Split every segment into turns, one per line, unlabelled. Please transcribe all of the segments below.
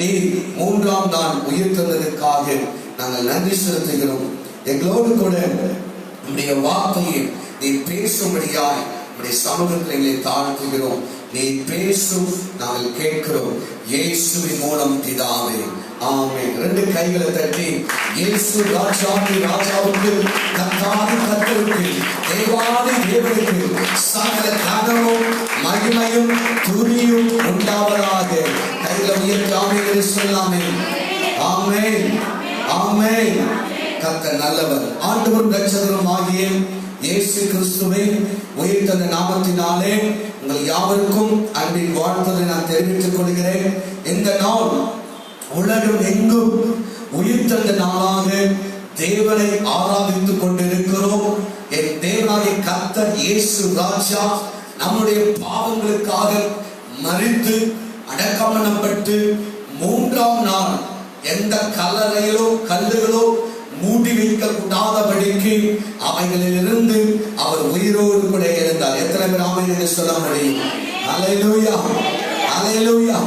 நீர் மூன்றாம் நாள் உயிர் தந்ததற்காக நாங்கள் நன்றி செலுத்துகிறோம். எங்களோடு கூட உம்முடைய வார்த்தையை நீர் பேசும்படியாய் உம்முடைய சமூகத்தில் எங்களை தாழ்த்துகிறோம். நீர் பேசும், நாங்கள் கேட்கிறோம். இயேசுவின் மூலம் பிதாவே, ஆமென். ரெண்டு கைகளை தட்டி இயேசு ராஜாதி ராஜாவுக்கு, கர்த்தாதி கர்த்தருக்கு, தேவாதி தேவனுக்கு சகல கனமும் மகிமையும் துதியும் உண்டாவதாக. கைகளை உயர்த்தி ஆமென் என்று சொல்லாமே. ஆமென், ஆமென். கர்த்தர் நல்லவர். ஆண்டவரும் இரட்சகரும் ஆகிய இயேசு கிறிஸ்துவை உயிர் தந்த நாமத்தினாலே உங்கள் யாவருக்கும் அன்பின் வாழ்த்துதை நான் தெரிவித்துக் கொள்கிறேன். இந்த நாள் உலகம் எங்கும் உயிர் தந்த நாளாக தேவனை ஆராதித்துக் கொண்டிருக்கிறோம். என் தேவனாகிய கர்த்தர் இயேசு ராஜா நம்முடைய பாவங்களுக்காக மரித்து அடக்கம் பண்ணப்பட்டு மூன்றாம் நாள் எந்த கல்லறையிலோ கல்லுகளோ மூடி வைக்க கூடாதபடிக்கு அவைகளிலிருந்து அவர் உயிரோடு கூட இருந்தார். எத்தனை பேர் ஆமென் என்று சொல்ல முடியும்? அல்லேலூயா, அல்லேலூயா.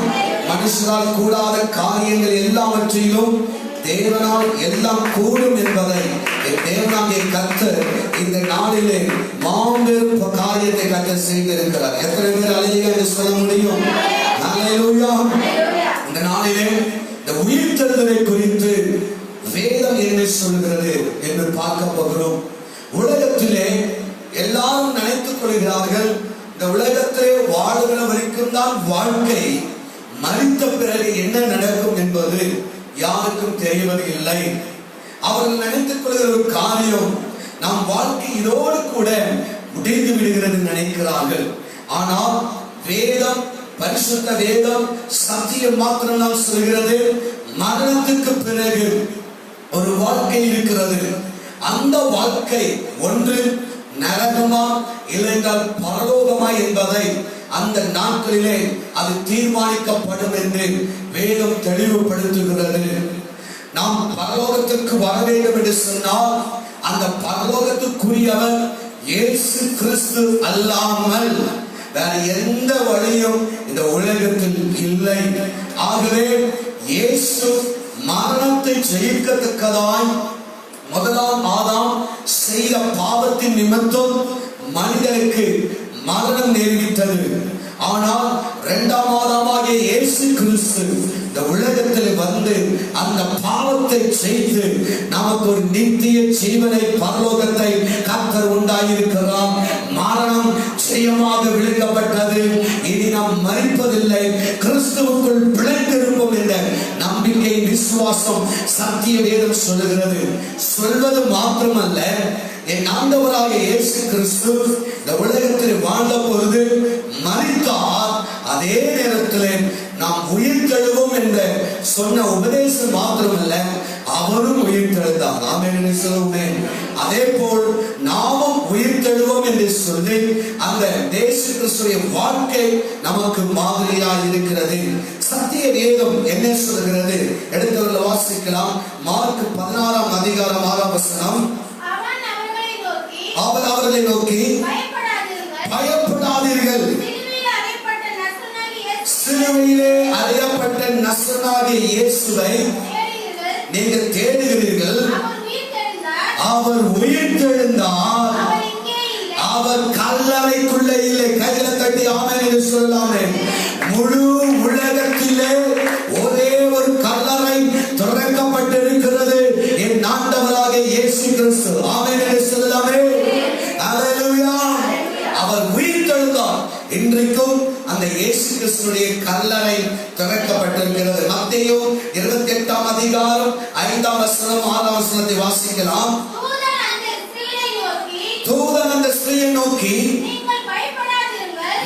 மனுஷரால் கூடாத காரியங்கள் எல்லாவற்றிலும் தேவனால் எல்லாம் கூடும் என்பதை தேவனாகிய கர்த்தர் இந்த நாளிலே மாபெரும் காரியத்தை கர்த்தர் செய்திருக்கிறார். எத்தனை பேர் அல்லேலூயா என்று சொல்ல முடியும்? அல்லேலூயா. இந்த நாளிலே இந்த உயிர்த்தெழுதலை குறித்து வேதம் என்ன சொல்கிறது என்று பார்க்க போகிறோம். உலகத்திலே எல்லாரும் நினைத்துக் கொள்கிறார்கள், இந்த உலகத்திலே வாழுகிற வரைக்கும் தான் வாழ்க்கை, மரித்த பிறகு என்ன நடக்கும் என்பது யாருக்கும் தெரிவது இல்லை. அவர்கள் நினைத்துக் கொள்கிற ஒரு காரியம், நம் வாழ்க்கை இதோடு கூட முடிந்து விடுகிறது நினைக்கிறார்கள். ஆனால் வேதம், பரிசுத்த வேதம் சத்தியம் மாத்திரம் தான் சொல்கிறது, மரணத்துக்கு பிறகு ஒரு வாழ்க்கை இருக்கிறது. அந்த வாழ்க்கை ஒன்று நரகமா இல்லைஎன்றால் பரலோகமா என்பதை அந்த நாட்களிலே அது தீர்மானிக்கப்படும் என்று வேதம் தெளிவுபடுத்துகிறது. நாம் பரலோகத்திற்கு வர வேண்டும் என்று சொன்னால் அந்த பரலோகத்துக்குரியவர் இயேசு கிறிஸ்து அல்லாமல் வேற எந்த வழியும் இந்த உலகத்தில் இல்லை. ஆகவே இயேசு மரணத்தை ஜெயிக்கத்தக்கதாய் முதலாம் ஆதாம் செய்த பாவத்தின் நிமித்தம் மனிதனுக்கு மரணம் நேரிட்டது. ஆனால் இரண்டாம் ஆதாமாகிய இயேசு கிறிஸ்து இந்த உலகத்தில் வந்து அந்த பாவத்தை செய்து நமக்கு ஒரு நித்திய ஜீவனை, பரலோகத்தை கர்த்தர் உண்டாயிருக்கிறார். மரணம் ஜெயமாக விழுங்கப்பட்டது. இனி நாம் மரிப்பதில்லை, கிறிஸ்துவுக்குள் பிழைத்திருப்போம் என்ற நம்பிக்கை, விசுவாசம் சத்திய வேதம் சொல்லுகிறது. சொல்வது மாத்திரமல்ல, என் ஆண்டவராகிய இயேசு கிறிஸ்து இந்த உலகத்தில் வாழ்ந்த பொழுது மரித்தார். அதே நேரத்தில் நாம் உயிர் தழுவோம் என்ற சொன்ன உபதேசம் மாத்திரமல்ல, அவரும் உயிர் தழுந்தார். ஆமென் என்று சொல்லுவேன். அதே போல் நாமும் உயிர் தழுவோம் என்று சொல்லி அந்த இயேசு கிறிஸ்துவின் வாழ்க்கை நமக்கு மாதிரியாக இருக்கிறது. சத்திய வேதம் என்ன சொல்கிறது? எடுத்தவர்கள் வாசிக்கலாம். மார்க் 16ஆம் அதிகாரம் 6ஆம் வசனம். அவர் அவர்களை நோக்கி, பயப்படாதீர்கள், சிலுவையிலே அறையப்பட்ட நசரேயனாகிய இயேசுவை நீங்கள் தேடுகிறீர்கள். அவர் உயிர்த்தெழுந்தார், அவர் கல்லறைக்குள்ளே இல்லை. கையில தட்டி ஆமென் என்று சொல்லலாமே. முழு உலகத்திலே ஒரே ஒரு கல்லறை திறக்கப்பட்டிருக்கிறது, என் ஆண்டவராகிய இயேசு கிறிஸ்து. ஆமென் என்று சொல்லலாமே. அல்லேலூயா. அவர் உயிர்த்தெழுந்தார். இன்றைக்கும் அந்த இயேசு கிறிஸ்துவின் கல்லறை திறக்கப்பட்டிருக்கிறது. மத்தேயு 28ஆம் அதிகாரம் 5ஆம் வசனம் 6ஆம் வசனத்தை வாசிக்கலாம். தூதன் அந்த ஸ்திரீயை நோக்கி,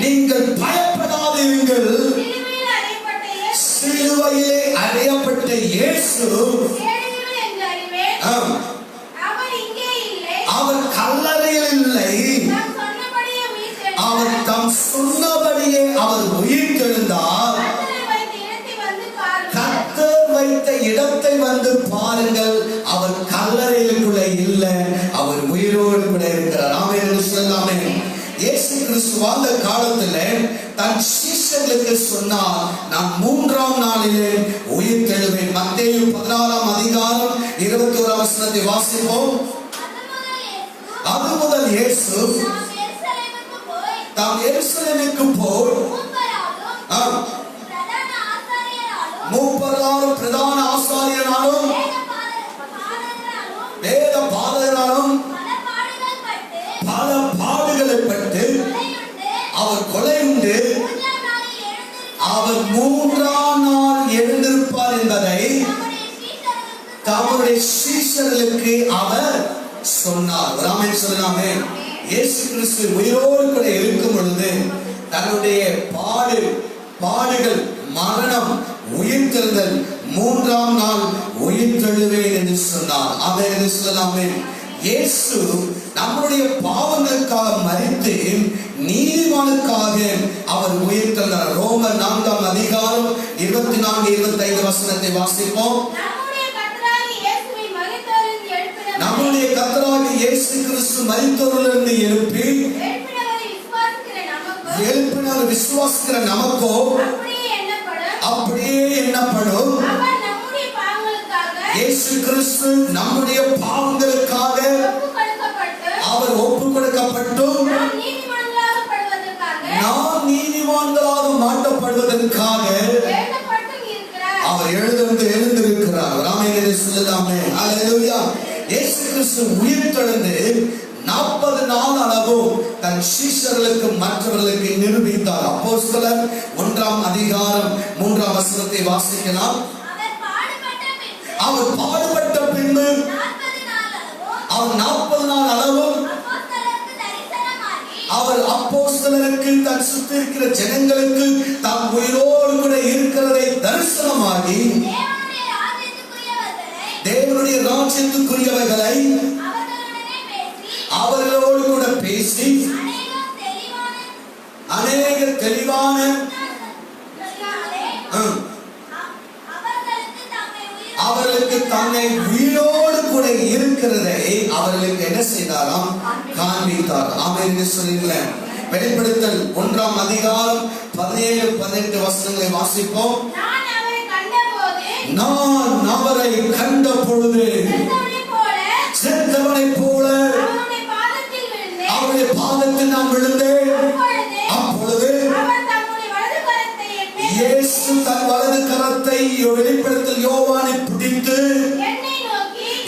நீங்கள் பயப்படாதீர்கள், சிலுவையிலே அறையப்பட்ட இயேசு அவர் கல்லறையில் இல்லை, அவர் தம் சொன்னபடியே அவர் உயிர்த்தெழுந்தார். கர்த்தர் வைத்த இடத்தை வந்து பாருங்கள், அவர் கல்லறையிலுக்குள்ள இல்லை, அவர் உயிரோடு கூட இருக்கிறார். ஆமென் என்று சொல்லாமே. இயேசு கிறிஸ்து வாழ்ந்த காலத்துல தன் சீஷர்களுக்கு சொன்னார், நான் 3ஆம் நாளிலே உயிர்த்தெழுவேன். மத்தேயு 16ஆம் அதிகாரம் 21ஆம் வசனத்தை வாசிப்போம். அது முதல் இயேசு தாம் எருசலேமுக்கு போய் மூப்பராலும் பிரதான ஆசாரியராலும் வேத பாதகராலும் பல பாடுகளை பட்டு அவர் கொலை உண்டு அவர் 3ஆம் நாள் எழுந்திருப்பார் என்பதை தம்முடைய சீஷர்களுக்கு அவர் சொன்னார். ராமன் சொல்லலாமே. இயேசு கிறிஸ்து உயிரோடு கூட இருக்கும் பொழுது தன்னுடைய பாடுகள், மரணம், உயிர்த்தெழுதல், 3ஆம் நாள் உயிர்த்தெழுவேன் என்று சொன்னார். அதை சொல்லலாமே. இயேசு நம்முடைய பாவங்களுக்காக மரித்து நீதிமானுக்காக அவர் உயிர்த்தெழுந்தார். ரோமர் 4ஆம் அதிகாரம் 24-25 வசனத்தை வாசிப்போம். நம்முடைய கர்த்தராகிய இயேசு கிறிஸ்து மரித்தோரிலிருந்து எழுப்பி எழுப்பினவர் விசுவாசிக்கிற நமக்கோ அப்படியே எண்ணப்படும். இயேசு கிறிஸ்து நம்முடைய பாவங்களுக்காக அவர் ஒப்பு கொடுக்கப்பட்டும் நாம் நீதிமான்களாக மாற்றப்படுவதற்காக அவர் எழுந்திருக்கிறார். ராமேந்திர சொல்லலாமே. அல்லேலூயா. இயேசு கிறிஸ்து உயிர்த்தெழுந்து 40 நாள் அளவும் தன் சீஷர்களுக்கு மற்றவர்களுக்கு நிரூபித்தார். அப்போஸ்தலர் 1ஆம் அதிகாரம் 3ஆம் வசனத்தை வாசிக்கலாம். அவர் பாடுபட்ட பின்பு அவர் 40 நாள் அளவும் அவர் அப்போஸ்தலருக்கு தன் சுற்றி இருக்கிற ஜனங்களுக்கு தாம் உயிரோடு கூட இருக்கிறதை தரிசனமாகி தேவனுடைய ராஜ்யத்துக்குரியவைகளை அவர்களோடு கூட பேசி அநேக தெளிவான அவர்களுக்கு தன்னை உயிரோடு கூட இருக்கிறதை அவர்களுக்கு என்ன செய்தாராம்? காண்பித்தார். ஆமென் சொல்லுங்களேன். வெளிப்படுத்தல் 1ஆம் அதிகாரம் 17-18 வசனங்களை வாசிப்போம். நான் அவரை கண்ட பொழுது செத்தவனை போல அவருடைய பாதத்தில் நான் விழுந்தேன். அப்பொழுது இயேசு தன் வலது கரத்தை வெளிப்படுத்தல் யோவானை பிடித்து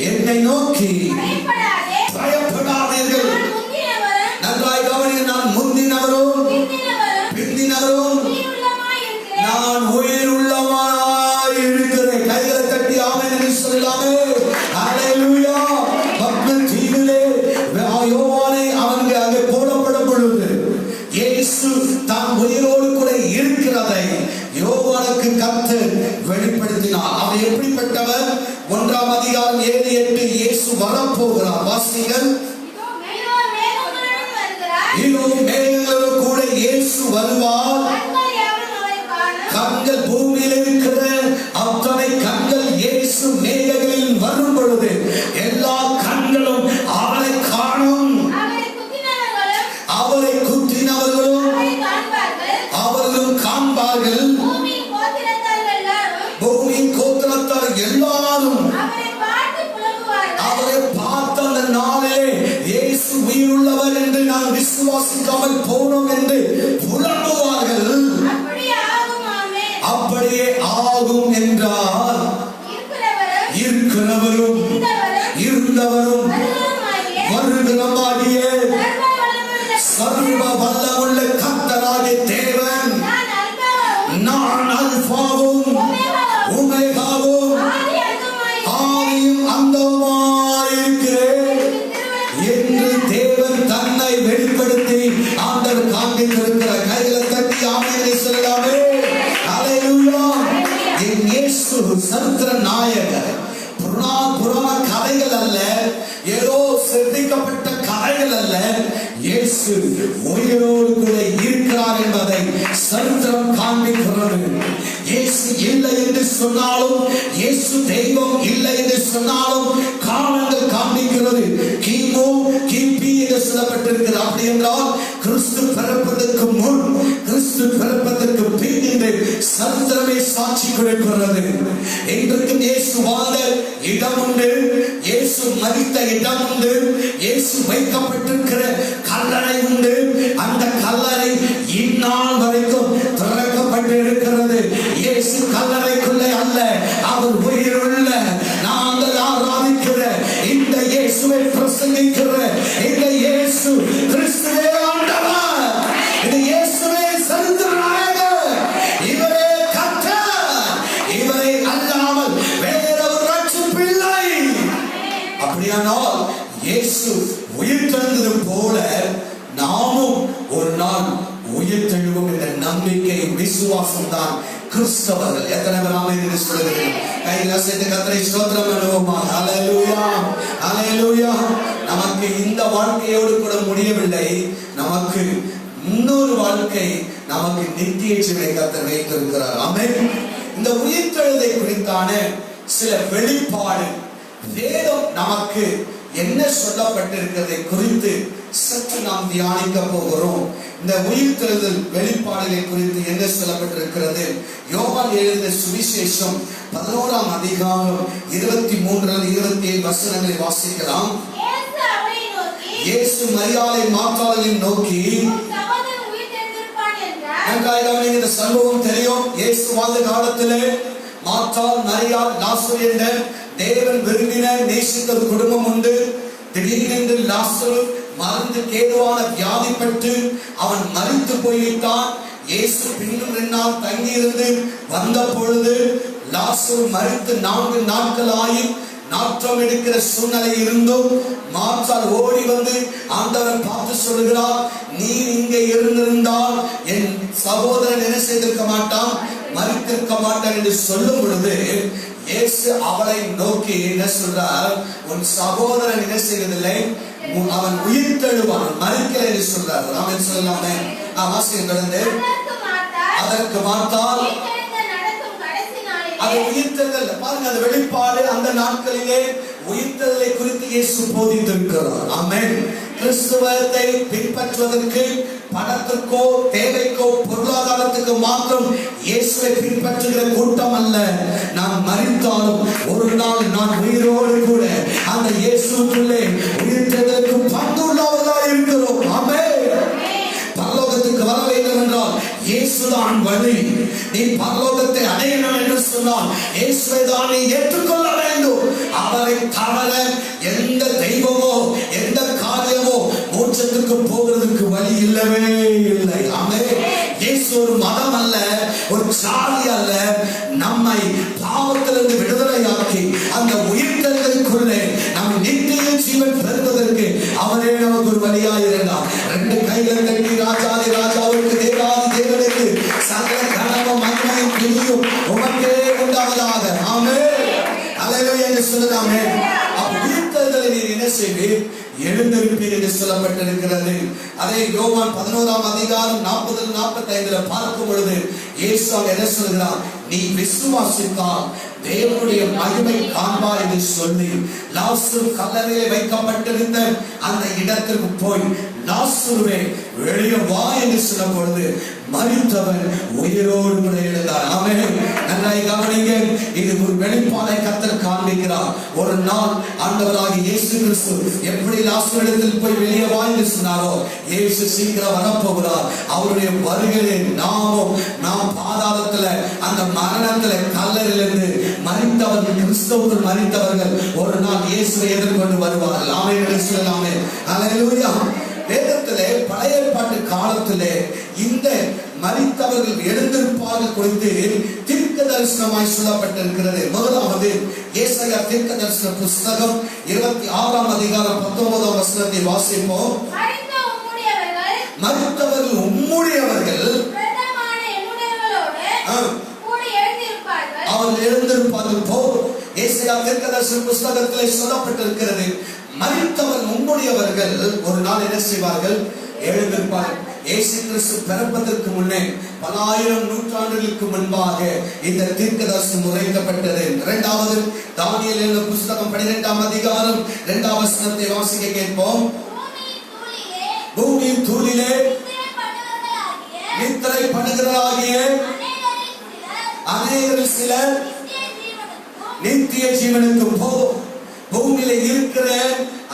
என்னை நோக்கி பயப்படாதீர்கள், நன்றாய் கவனியுங்கள், நான் முந்தினவரும் பிந்தினவரும் நான் உயிர் உள்ளவனாய் இருக்கிறேன். கைகளை தட்டி ஆமென் என்று சொல்லலாமே. ஹல்லேலூயா. பத்மன் தீவிலே யோவானை அங்கே போடப்படும் பொழுது இயேசு தான் உயிரோடு கூட இருக்கிறதை யோவானுக்கு கர்த்தர் வெளிப்படுத்தினார். அவர் எப்படிப்பட்டவர்? 1ஆம் அதிகாரம் 7-8 இயேசு வரப்போகிறார். வாசிங்கள். இதோ மேகங்களோடு கூட இயேசு வருவார். கண்கள் பூமியில் இருக்கிற அத்தனை கண்கள் இயேசு மேகங்களில் வரும் பொழுது எல்லா கண்களும் அவரை காணும். அவரை குத்தினவர்களும் அவர்களும் காண்பார்கள். பூமியின் கோத்திரத்தார் எல்லாரும் அவரை பார்த்த அந்த நாளிலே இயேசு உயிருள்ளவர் என்று நான் விசுவாசிக்காமல் போனோம் என்று புலம்புவார்கள். அப்படியே ஆகும் என்றால் இருக்கிறவரும் இருந்தவரும் வருகிறமாகிய சர்வ வல்லமுள்ள கர்த்தராகிய தேவன் நான் அல்பாவும் ஒமேகாவும் ஆதியும் அந்தமுமாயிருக்கிறேன் என்று தேவன் தன்னை வெளிப்படுத்தி ஆண்டவர் காண்பித்திருக்கிற கைகளை தட்டி ஆமென் சொல்லலாமே. ஹல்லேலூயா. என் இயேசு சரித்திர நாயகர். புராண கதைகள் அல்ல, ஏதோ சிருஷ்டிக்கப்பட்ட கதைகள் அல்ல. இயேசு உயிரோடு கூட இருக்கிறார் என்பதை சரித்திரம் காண்பிக்கிறது. இயேசு இல்லை என்று சொன்னாலும், இயேசு தெய்வம் இல்லை என்று சொன்னாலும் காரணங்கள் காண்பிக்கிறது. கிமு கிபி என்று சொல்லப்பட்டிருக்கிறது. அப்படி என்றால் கிறிஸ்து பிறப்பதற்கு முன், கிறிஸ்து கிறிஸ்து பிறப்பதற்கு பின் என்று சரித்திரமே சாட்சி கொடுக்கிறது. இன்றைக்கு இயேசு வாழ்ந்த இடம் உண்டு, இயேசு மரித்த இடம் உண்டு, இயேசு வைக்கப்பட்டிருக்கிற கல்லறை உண்டு. அந்த கல்லறை இந்நாள் வரைக்கும் திறக்கப்பட்டு இருக்கிறது. இயேசு கல்லறைக்குள்ளே அல்ல, அவர் உயிருள்ள நாங்கள் ஆராதிக்கிற இந்த இயேசுவை பிரசங்கிக்கிற இந்த இயேசு கிறிஸ்துவே ஆண்டவர், இந்த இயேசுவே சரித்திர நாயகர், இவரே கர்த்தர், இவரை அல்லாமல் வேறொரு ரட்சிப்பு இல்லை. அப்படியானால் இயேசு உயிர்த்தெழுந்தது போல நாமும் ஒரு நாள் உயிர்த்தெழுவோம் என்ற நம்பிக்கை விசுவாசம் தான் கிறிஸ்தவர்கள். எத்தனை பேர் ஆமென் என்று சொல்லுகிறீர்கள்? கையில சேர்த்து கர்த்தரை ஸ்தோத்திரம் பண்ணுவோமா? ஹல்லேலூயா, ஹல்லேலூயா. நமக்கு இந்த வாழ்க்கையோடு கூட முடியவில்லை, நமக்கு இன்னொரு வாழ்க்கை, நமக்கு நித்திய ஜீவனை கர்த்தர் வைத்திருக்கிறார். ஆமென். இந்த உயிர்த்தெழுதலை குறித்தான சில வெளிப்பாடு வேதம் நமக்கு என்ன சொல்லப்பட்டிருக்கிறதை குறித்து சற்று நாம் தியானிக்க போகிறோம். இந்த உயிர்த்தெழுதல் வெளிப்பாடுகளை குறித்து என்ன சொல்லப்பட்டிருக்கிறது? யோவான் எழுதின சுவிசேஷம் 11ஆம் அதிகாரம் 23-27 வசனங்களை வாசிக்கலாம். இயேசு மரியாதை மார்த்தாளை நோக்கி, இந்த சம்பவம் தெரியும். இயேசு வாழ்ந்த காலத்திலே மார்த்தாள், மரியாள், லாசரு என்ற தேவன் விரும்பின நேசித்த குடும்பம் உண்டு. திடீரென்று லாசரு மருந்து கேதுவான வியாதிப்பட்டு அவன் மரித்து போய்விட்டான். இயேசு பின்னும் 2 நாள் தங்கியிருந்து வந்த பொழுது லாசரு மரித்து 4 நாட்கள் ஆகி நாற்றம் எடுக்கிற சூழ்நிலை இருந்தும் மார்த்தாள் ஓடி வந்து ஆண்டவரை பார்த்து சொல்கிறார், நீ இங்கே இருந்திருந்தால் என் சகோதரன் என்ன செய்திருக்க மாட்டான், மரித்திருக்க மாட்டான் என்று சொல்லும் பொழுது இயேசு அவளை நோக்கி என்ன சொல்றார், உன் சகோதரன் என்ன செய்வதில்லை, அவன் உயிர்த்தெழுவான், மரிக்கலை என்று சொல்றார். ஆமென் சொல்லலாமே. வாசியம் தொடர்ந்து. அதற்கு மார்த்தாள், அது உயிர்த்தெழுதல் பாருங்க, அந்த வெளிப்பாடு அந்த நாட்களிலே உயிர்த்தெழுதலை குறித்து இயேசு போதித்திருக்கிறார். ஆமென். கிறிஸ்துவத்தை பின்பற்றுவதற்கு பணத்திற்கோ தேவைக்கோ பொருளாதாரத்துக்கு மாத்திரம் இயேசுவை பின்பற்றுகிற கூட்டம் அல்ல. நான் மரித்தாலும் ஒரு நாள் நான் உயிரோடு கூட அந்த இயேசுக்குள்ளே உயிர்த்தெழுதலுக்கு பங்குள்ளவர்களாக இருக்கிறோம். ஆமென். பரலோகத்துக்கு வர வேண்டும் என்றால் இயேசுதான் வழி. நீ பரலோகத்தை அடையணும் என்று சொன்னால் இயேசுவை தான் நீ ஏற்றுக்கொள்ள வேண்டும். அவரை தவிர எந்த தெய்வமோ எந்த காரியமோ மோட்சத்துக்கு போகிறதுக்கு வழி இல்லவே இல்லை. ஆமென். இயேசு ஒரு மதம் அல்ல, ஒரு சாதி அல்ல. நம்மை பாவத்திலிருந்து விடுதலையாக்கி அந்த உயிர்த்தெழுதலுக்குள்ளே நம் நித்திய ஜீவன் பெறுவதற்கு அவரே நமக்கு ஒரு வழியாக இருந்தார். 2 கைகள் தட்டி ராஜாதி ராஜாவுக்கு தேவாதி தேவனுக்கு சகல கனவும் மகிமையும் துதியும் உமக்கே உண்டாவதாக. ஆமென். ஹல்லேலூயா என்று சொல்லலாமே. உயிர்த்தெழுதலை நீர் என்ன செய்வீர், எழுந்திருப்பீர் என்று சொல்லப்பட்டிருக்கிறது. அதே யோவான் 11ஆம் அதிகாரம் 40-45 பார்க்கும் பொழுது இயேசு என்ன சொல்கிறார், நீ விசுவாசித்தால் தேவனுடைய மகிமை காண்பாய் என்று சொல்லி லாசரு கல்லறையிலே வைக்கப்பட்டிருந்த அந்த இடத்திற்கு போய் லாசருவே வெளியே வா என்று சொன்ன பொழுது மரித்தவன் உயிரோடு கூட எழுந்தார். ஆமென். நன்றாய் கவனிங்க. இது ஒரு வெளிப்பாடை கர்த்தர் காண்பிக்கிறார். ஒரு நாள் ஆண்டவராகிய இயேசு கிறிஸ்து எப்படி லாசருவிடத்தில் போய் வெளியே வா என்று சொன்னாரோ, இயேசு சீக்கிரம் வரப்போகிறார். அவருடைய வருகையிலே நாம் பாதாளத்துல அந்த மரணத்துல கல்லறையிலிருந்து மரித்தவர்கள், கிறிஸ்தவர்கள் மரித்தவர்கள் ஒரு நாள் இயேசுவை எதிர்கொண்டு வருவார்கள். ஆமென் என்று சொல்லலாமே. ஹல்லேலூயா. வேதத்திலே பழைய ஏற்பாட்டு காலத்திலே இந்த மரித்தவர்கள் எழுந்திருப்பார்கள் குறித்து தீர்க்க தரிசனமாய் சொல்லப்பட்டிருக்கிறது. முதலாவது ஏசாயா தீர்க்க தரிசன புஸ்தகம் 26ஆம் அதிகாரம் 19ஆம் வசனத்தை வாசிப்போம். மரித்தவர்கள் உம்முடையவர்கள் அவர்கள் எழுந்திருப்பார்கள் போல் ஏசாயா தீர்க்க தரிசன புஸ்தகத்திலே சொல்லப்பட்டிருக்கிறது. மரித்தவர் உம்முடையவர்கள் ஒரு நாள் என்ன செய்வார்கள், எழுந்திருப்பார்கள். இயேசு கிறிஸ்து பிறப்பதற்கு முன்னே பல ஆயிரம் நூற்றாண்டுகளுக்கு முன்பாக இந்த தீர்க்கதரிசனம் உரைக்கப்பட்டது. இரண்டாவது தானியேல் எழுதின புஸ்தகம் 12ஆம் அதிகாரம் 2ஆம் வசனத்தை வாசிக்க கேட்போம். பூமியின் தூளிலே நித்திரை பண்ணுகிறவர்களாகிய அநேகரில் சிலர் நித்திய ஜீவனுக்கு பூமியில இருக்கிற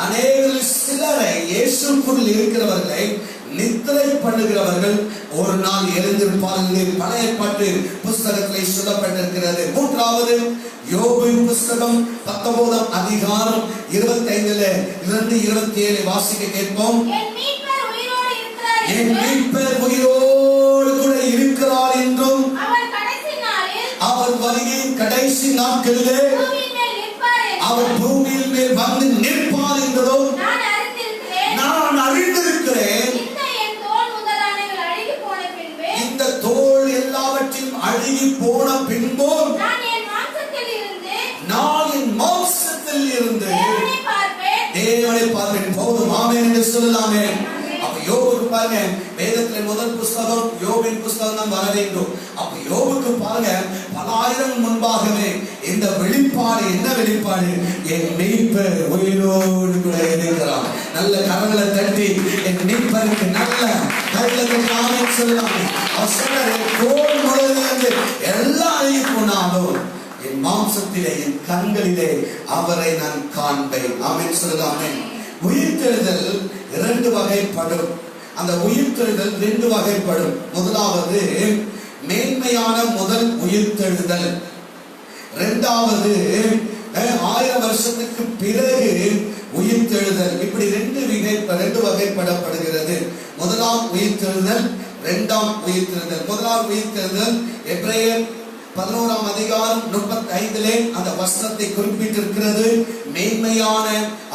அநேகரில் சிலரை, இயேசுக்குள் இருக்கிறவர்களை நித்திரை பண்ணுகிறவர்கள் ஒரு நாள் எழுந்திருப்பார்கள். பழைய பாட்டு புஸ்தகத்திலே சொல்லப்பட்டிருக்கிறது. மூன்றாவது யோபின் புஸ்தகம் 19ஆம் அதிகாரம் 25 2-27 வாசிக்க கேட்போம். என் மீட்பர் உயிரோடு கூட இருக்கிறார் என்றும் அவர் வருகையின் கடைசி நாட்களிலே அவர் பூமியின் மேல் வந்து நிற்பார் என்றதும் நான் அறிந்திருக்கிறேன். இந்த தோல் எல்லாவற்றையும் அழுகி போன பின்பும் நான் என் மாம்சத்தில் இருந்து தேவனை பார்ப்பேன். போதும், ஆமென் என்று சொல்லலாமே. அப்ப யோபுக்கு பாருங்க, வேதத்திலே முதல் புஸ்தகம் யோபின் புஸ்தகம் தான் வர வேண்டும். அப்ப யோபுக்கு பாருங்க, பல ஆயிரம் முன்பாகவே இந்த வெளிப்பாடு, என்ன வெளிப்பாடு? என் மீட்பர் உயிரோடு கூட இருக்கிறார். நல்ல கரங்களை தட்டி என் மீட்பருக்கு நல்ல கைகளை ஆமென் சொல்லலாம். அவர் சொன்னாரு, தோல் முதலிலிருந்து எல்லாம் அழுகி போனாலும் என் மாம்சத்திலே, என் கண்களிலே அவரை நான் காண்பேன். ஆமென் சொல்லலாமே. உயிர்த்தெழுதல் இரண்டு வகைப்படும். அந்த உயிர்த்தெழுதல் ரெண்டு வகைப்படும். முதலாவது மேன்மையான முதல் உயிர்த்தெழுதல். இரண்டாவது 1000 வருஷத்துக்கு பிறகு உயிர்த்தெழுதல். இப்படி ரெண்டு வகைப்படப்படுகிறது. முதலாம் உயிர்த்தெழுதல், இரண்டாம் உயிர்த்தெழுதல். முதலாம் உயிர்த்தெழுதல் எபிரேயர் 11ஆம் அதிகாரம் 35 அந்த வசனத்தை குறிப்பிட்டிருக்கிறது. மேன்மையான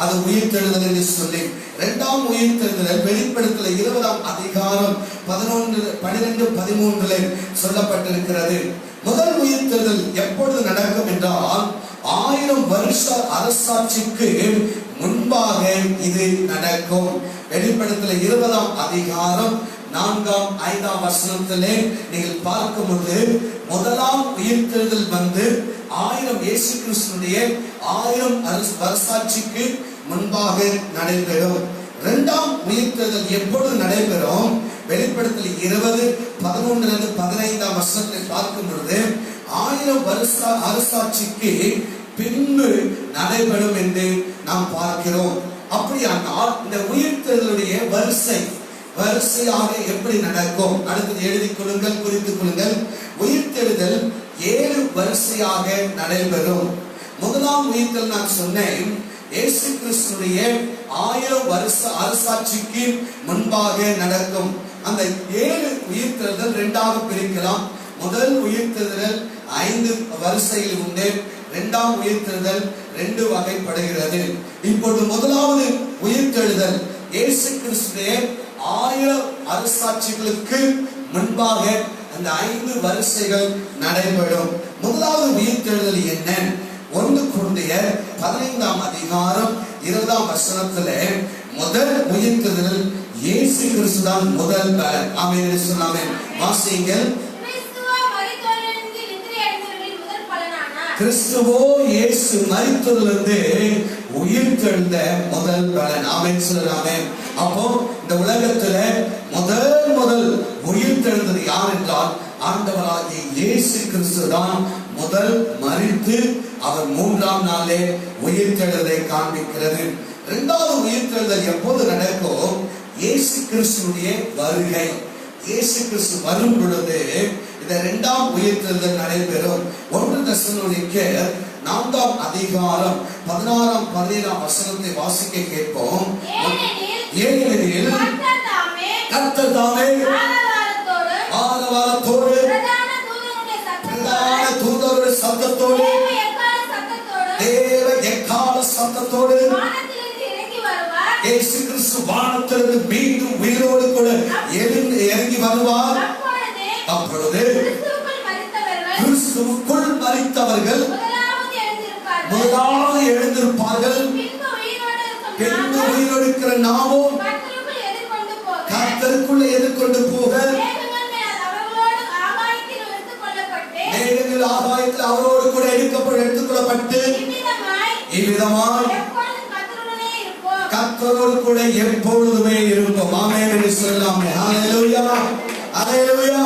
அது உயிர்த்தெழுதல் என்று சொல்லி. இரண்டாம் உயிர்த்தெழுதல் வெளிப்படுத்தல 20ஆம் அதிகாரம் 12-13 சொல்லப்பட்டிருக்கிறது. முதல் உயிர்த்தெழுதல் எப்பொழுது நடக்கும் என்றால் 1000 வருஷ அரசாட்சிக்கு முன்பாக இது நடக்கும். வெளிப்படுத்தல 20ஆம் அதிகாரம் 4-5 வசனத்திலே நீங்கள் பார்க்கும்போது முதலாம் உயிர்த்தெழுதல் வந்து 1000 இயேசு கிறிஸ்துவினுடைய 1000 வருஷாட்சிக்கு முன்பாக நடைபெறும். இரண்டாம் உயிர்த்தெழுதல் எப்பொழுது நடைபெறும்? வெளிப்படுத்தல் 20:11-15 வசனத்தை பார்க்கும் பொழுது 1000 வருஷ அரசாட்சிக்கு பின்பு நடைபெறும் என்று நாம் பார்க்கிறோம். அப்படியானால் இந்த உயிர்த்தெழுதலுடைய வரிசையாக எப்படி நடக்கும்? அடுத்தது எழுதிக் கொள்ளுங்கள், குறித்துக் கொள்ளுங்கள். உயிர்த்தெழுதல் 7 வரிசையாக நடைபெறும். முதலாம் உயிர்த்தெழுதல் நான் சொன்னேன், இயேசு கிறிஸ்துவினுடைய 1000 வருஷ அரசாட்சிக்கு முன்பாக நடக்கும். அந்த 7 உயிர்த்தெழுதல் இரண்டாக பிரிக்கலாம். முதல் உயிர்த்தெழுதல் 5 வரிசையில் உண்டு. இரண்டாம் உயிர்த்தெழுதல் 2 வகைப்படுகிறது. இப்பொழுது முதலாவது உயிர்த்தெழுதல் இயேசு கிறிஸ்துவினுடைய 1000 அரசாட்சிகளுக்கு முன்பாக அந்த 5 வரிசைகள் நடைபெறும். முதலாவது உயிர்த்தெழுதல் என்ன? 1 கொரிந்தியர் 15ஆம் அதிகாரம் 20ஆம் வசனத்திலே முதல் உயிர்த்தெழுதல் இயேசு கிறிஸ்து தான் முதல் பலன். ஆமென் சொல்லாமே. வாசியுங்கள். கிறிஸ்துவோ இயேசு மரித்ததிலிருந்து உயிர்த்தெழுந்த முதல் பலன். ஆமென் சொல்லலாமே. அப்போ இந்த உலகத்துல முதல் உயிர்த்தெழுந்தது யார் என்றால் ஆண்டவராகிய இயேசு கிறிஸ்து தான் முதல் மரித்து அவர் 3ஆம் நாளே உயிர்த்தெழுதலை காண்பிக்கிறது. இரண்டாவது உயிர்த்தெழுதல் எப்போது நடக்கும்? இயேசு கிறிஸ்துடைய வருகை. இயேசு கிறிஸ்து வரும் பொழுது இந்த இரண்டாம் உயிர்த்தெழுதல் நடைபெறும். 1 தெசலோனிக்கேயர் 4ஆம் அதிகாரம் 16-17 வசனத்தை வாசிக்க கேட்போம். ஏனெனில் கர்த்தர் தாமே ஆரவாரத்தோடு பிரதான தூதருடைய சத்தத்தோடு தேவ எக்கால சத்தத்தோடு இயேசு கிறிஸ்து வானத்திலிருந்து மீண்டும் உயிரோடு கூட இறங்கி வருவார். அப்பொழுது கிறிஸ்துவுக்குள் மரித்தவர்கள் முதலாவது எழுந்திருப்பார்கள். பின்பு உயிரோடுக்கிற நாமும் கர்த்தருக்குள்ள எதிர்கொண்டு போக மேகங்கள் ஆகாயத்தில் அவரோடு கூட எடுத்துக்கொள்ளப்பட்டு இவ்விதமாய் கர்த்தரோடு கூட எப்பொழுதுமே இருப்போம். ஆமென் என்று சொல்லலாமே. ஹல்லேலூயா. அல்லேலூயா.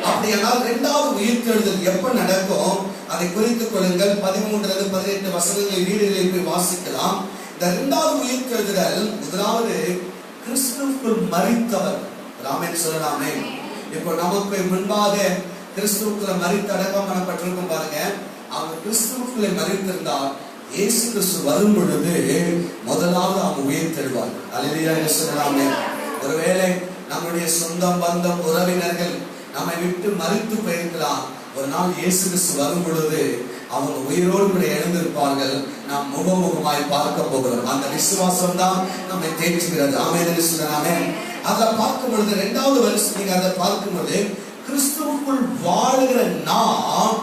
அப்படியானால் இரண்டாவது உயிர்த்தெழுதல் எப்ப நடக்கும் அதை குறித்துக் கொள்ளுங்கள். 13-18 வசனங்களை வீடுகளில் போய் வாசிக்கலாம். இந்த இரண்டாவது உயிர்த்தெழுதல் முதலாவது கிறிஸ்துவுக்குள் மரித்தவர். ராமன் சொல்லலாமே. இப்போ நமக்கு முன்பாக கிறிஸ்துவுக்குள்ள மரித்து அடக்கம் பண்ணப்பட்டிருக்கும் பாருங்க. அவங்க கிறிஸ்துவுக்குள்ளே மரித்திருந்தால் இயேசு கிறிஸ்து வரும் பொழுது முதலாவது அவங்க உயிர்த்தெழுவார். அல்லேலூயா என்று சொல்லலாமே. ஒருவேளை நம்முடைய சொந்தம் பந்தம் உறவினர்கள் நம்மை விட்டு மரித்து போயிருக்கலாம். ஒரு நாள் இயேசு கிறிஸ்து வரும் பொழுது அவங்க உயிரோடு கூட எழுந்திருப்பார்கள். நாம் முகமுகமாய் பார்க்க போகிறோம். அந்த விசுவாசம் தான் நம்மை தேற்றுகிறது. ஆமென் என்று சொல்லலாமே. அதை பார்க்கும் பொழுது இரண்டாவது வருஷம் நீங்க அதை பார்க்கும்போது கிறிஸ்துவுக்குள் வாழ்கிற நாம்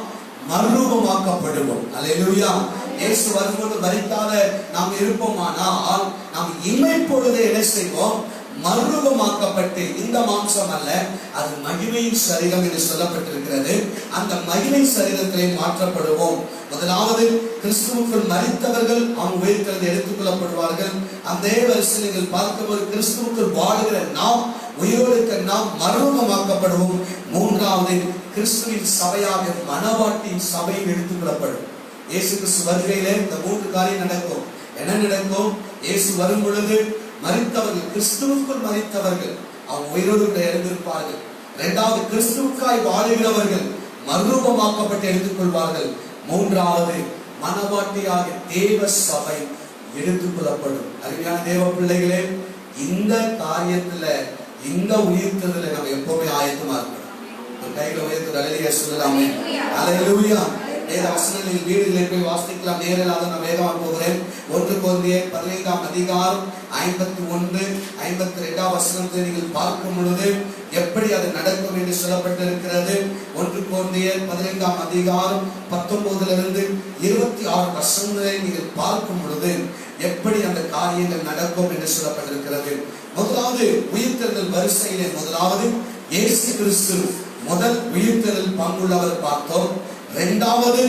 மறுரூபமாக்கப்படுவோம். அல்லேலூயா. இயேசு வரும்போது மரித்தாத நாம் இருப்போமானால் நாம் இமைப்பொழுது என்ன செய்வோம்? மறுரூபமாக்கப்பட்டு, இந்த மாம்சம் அல்ல, அது மகிமையின் சரீரம் என்று சொல்லப்பட்டிருக்கிறது. அந்த மகிமை சரீரத்திலே மாற்றப்படுவோம். முதலாவது கிறிஸ்துவுக்குள் மரித்தவர்கள் அவங்க உயிர்த்தெழுந்து எடுத்துக் கொள்ளப்படுவார்கள். அந்த வரிசையில் நீங்கள் பார்க்கும்போது கிறிஸ்துவுக்குள் வாழுகிற நாம் உயிரோடு நாம் மறுரூபமாக்கப்படுவோம். மூன்றாவது கிறிஸ்துவின் சபையாக மணவாட்டியின் சபையில் எடுத்துக் கொள்ளப்படும். இயேசு கிறிஸ்து வருகையிலே இந்த மூன்று காரியம் நடக்கும். என்ன நடக்கும்? இயேசு வரும் பொழுது மரித்தவர்கள், கிறிஸ்துவுக்குள் மரித்தவர்கள் அவங்க உயிரோடு கூட எழுந்திருப்பார்கள். இரண்டாவது கிறிஸ்துவுக்காய் வாழுகிறவர்கள் மறுரூபமாக்கப்பட்டு எடுத்துக் கொள்வார்கள். மூன்றாவது மணவாட்டியாக தேவ சபை எடுத்துக் கொள்ளப்படும். அருமையான தேவ பிள்ளைகளே, இந்த காரியத்துல, இந்த உயிர்த்ததுல நம்ம எப்பவுமே ஆயத்தமா இருக்கணும். கையில உயர்த்து அல்லேலூயா சொல்லலாமே. அல்லேலூயா. வேத வசனங்களில் வீடுகளை போய் வாசிக்கலாம். நேரலாக நான் வேகமாக போகிறேன். 1 கொரிந்தியர் 15 51, 52 வசனத்தை நீங்கள் பார்க்கும் பொழுது எப்படி அது நடக்கும் என்று சொல்லப்பட்டிருக்கிறது. 1 கொரிந்தியர் 15 19 26 வசனங்களை நீங்கள் பார்க்கும் பொழுது எப்படி அந்த காரியங்கள் நடக்கும் என்று சொல்லப்பட்டிருக்கிறது. முதலாவது உயிர்த்தெழுதல் வரிசையிலே முதலாவது இயேசு கிறிஸ்து முதல் உயிர்த்தெழுதல் பங்குள்ளவர் பார்த்தோம். இரண்டாவது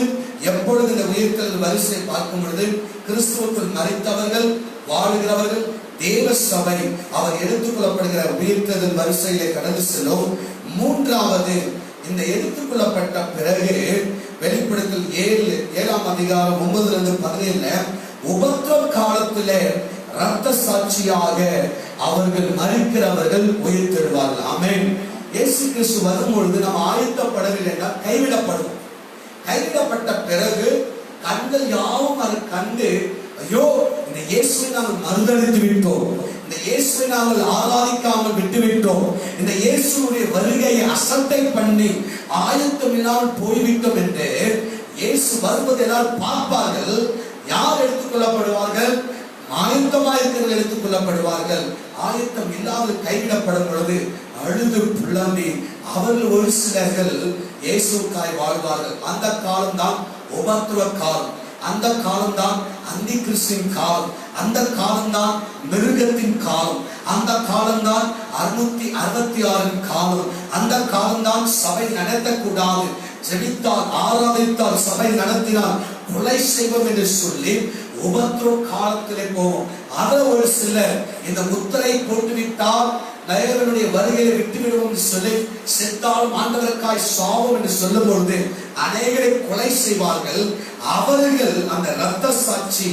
எப்பொழுது இந்த உயிர்த்தெழுதல் வரிசையை பார்க்கும் பொழுது கிறிஸ்துவுக்குள் மரித்தவர்கள் வாழுகிறவர்கள் தேவ சபை அவர் எடுத்துக் கொள்ளப்படுகிற உயிர்த்தெழுதல் வரிசையிலே கடந்து செல்லும். மூன்றாவது இந்த எடுத்துக் கொள்ளப்பட்ட பிறகு வெளிப்படுத்தல் 7 9-17 உபத்திரவ காலத்திலே இரத்த சாட்சியாக அவர்கள் மரிக்கிறவர்கள் உயிர்த்தெழுவார்கள். ஆமென். இயேசு கிறிஸ்து வரும் பொழுது நாம் ஆயத்தப்படவில்லை என்றால் கைவிடப்படுவோம். கைவிடப்பட்ட பிறகு கண்கள் யாவும் அதை கண்டு, ஐயோ, இந்த இயேசுவை நாங்கள் மறுதலித்து விட்டோம், இந்த இயேசுவை நாங்கள் ஆராதிக்காமல் விட்டுவிட்டோம், இந்த இயேசுடைய வருகையை அசட்டை பண்ணி ஆயத்தம் இல்லாமல் போய்விட்டோம் என்று இயேசு வருவது எல்லாரும் பார்ப்பார்கள். யார் எடுத்துக் கொள்ளப்படுவார்கள்? ஆயத்தமாயிருக்கிறவர்கள் எடுத்துக் கொள்ளப்படுவார்கள். ஆயத்தம் இல்லாமல் கைவிடப்படும் பொழுது அழுது புலம்பி அவர்கள் ஒரு சிலர்கள் இயேசுக்காய் வாழ்வார்கள். அந்த காலம்தான் உபத்திரவ காலம். அந்த காலம்தான் அந்தி கிறிஸ்துவின் காலம். அந்த காலம்தான் மிருகத்தின் காலம். அந்த காலம்தான் 666 காலம். அந்த காலம்தான் சபை நடத்தக்கூடாது, ஜெபித்தால் ஆராதித்தால் சபை நடத்தினால் கொலை செய்வோம் என்று சொல்லி உபத்திரவ காலத்திலே போவோம். அதை ஒரு சிலர் இந்த முத்திரை போட்டுவிட்டால் நயவனுடைய வருகையை விட்டுவிடுவோம் என்று சொல்லி செத்தாலும் ஆண்டவருக்காய் சாவோம் என்று சொல்லும் பொழுது அநேகரை கொலை செய்வார்கள். அவர்கள் அந்த இரத்த சாட்சி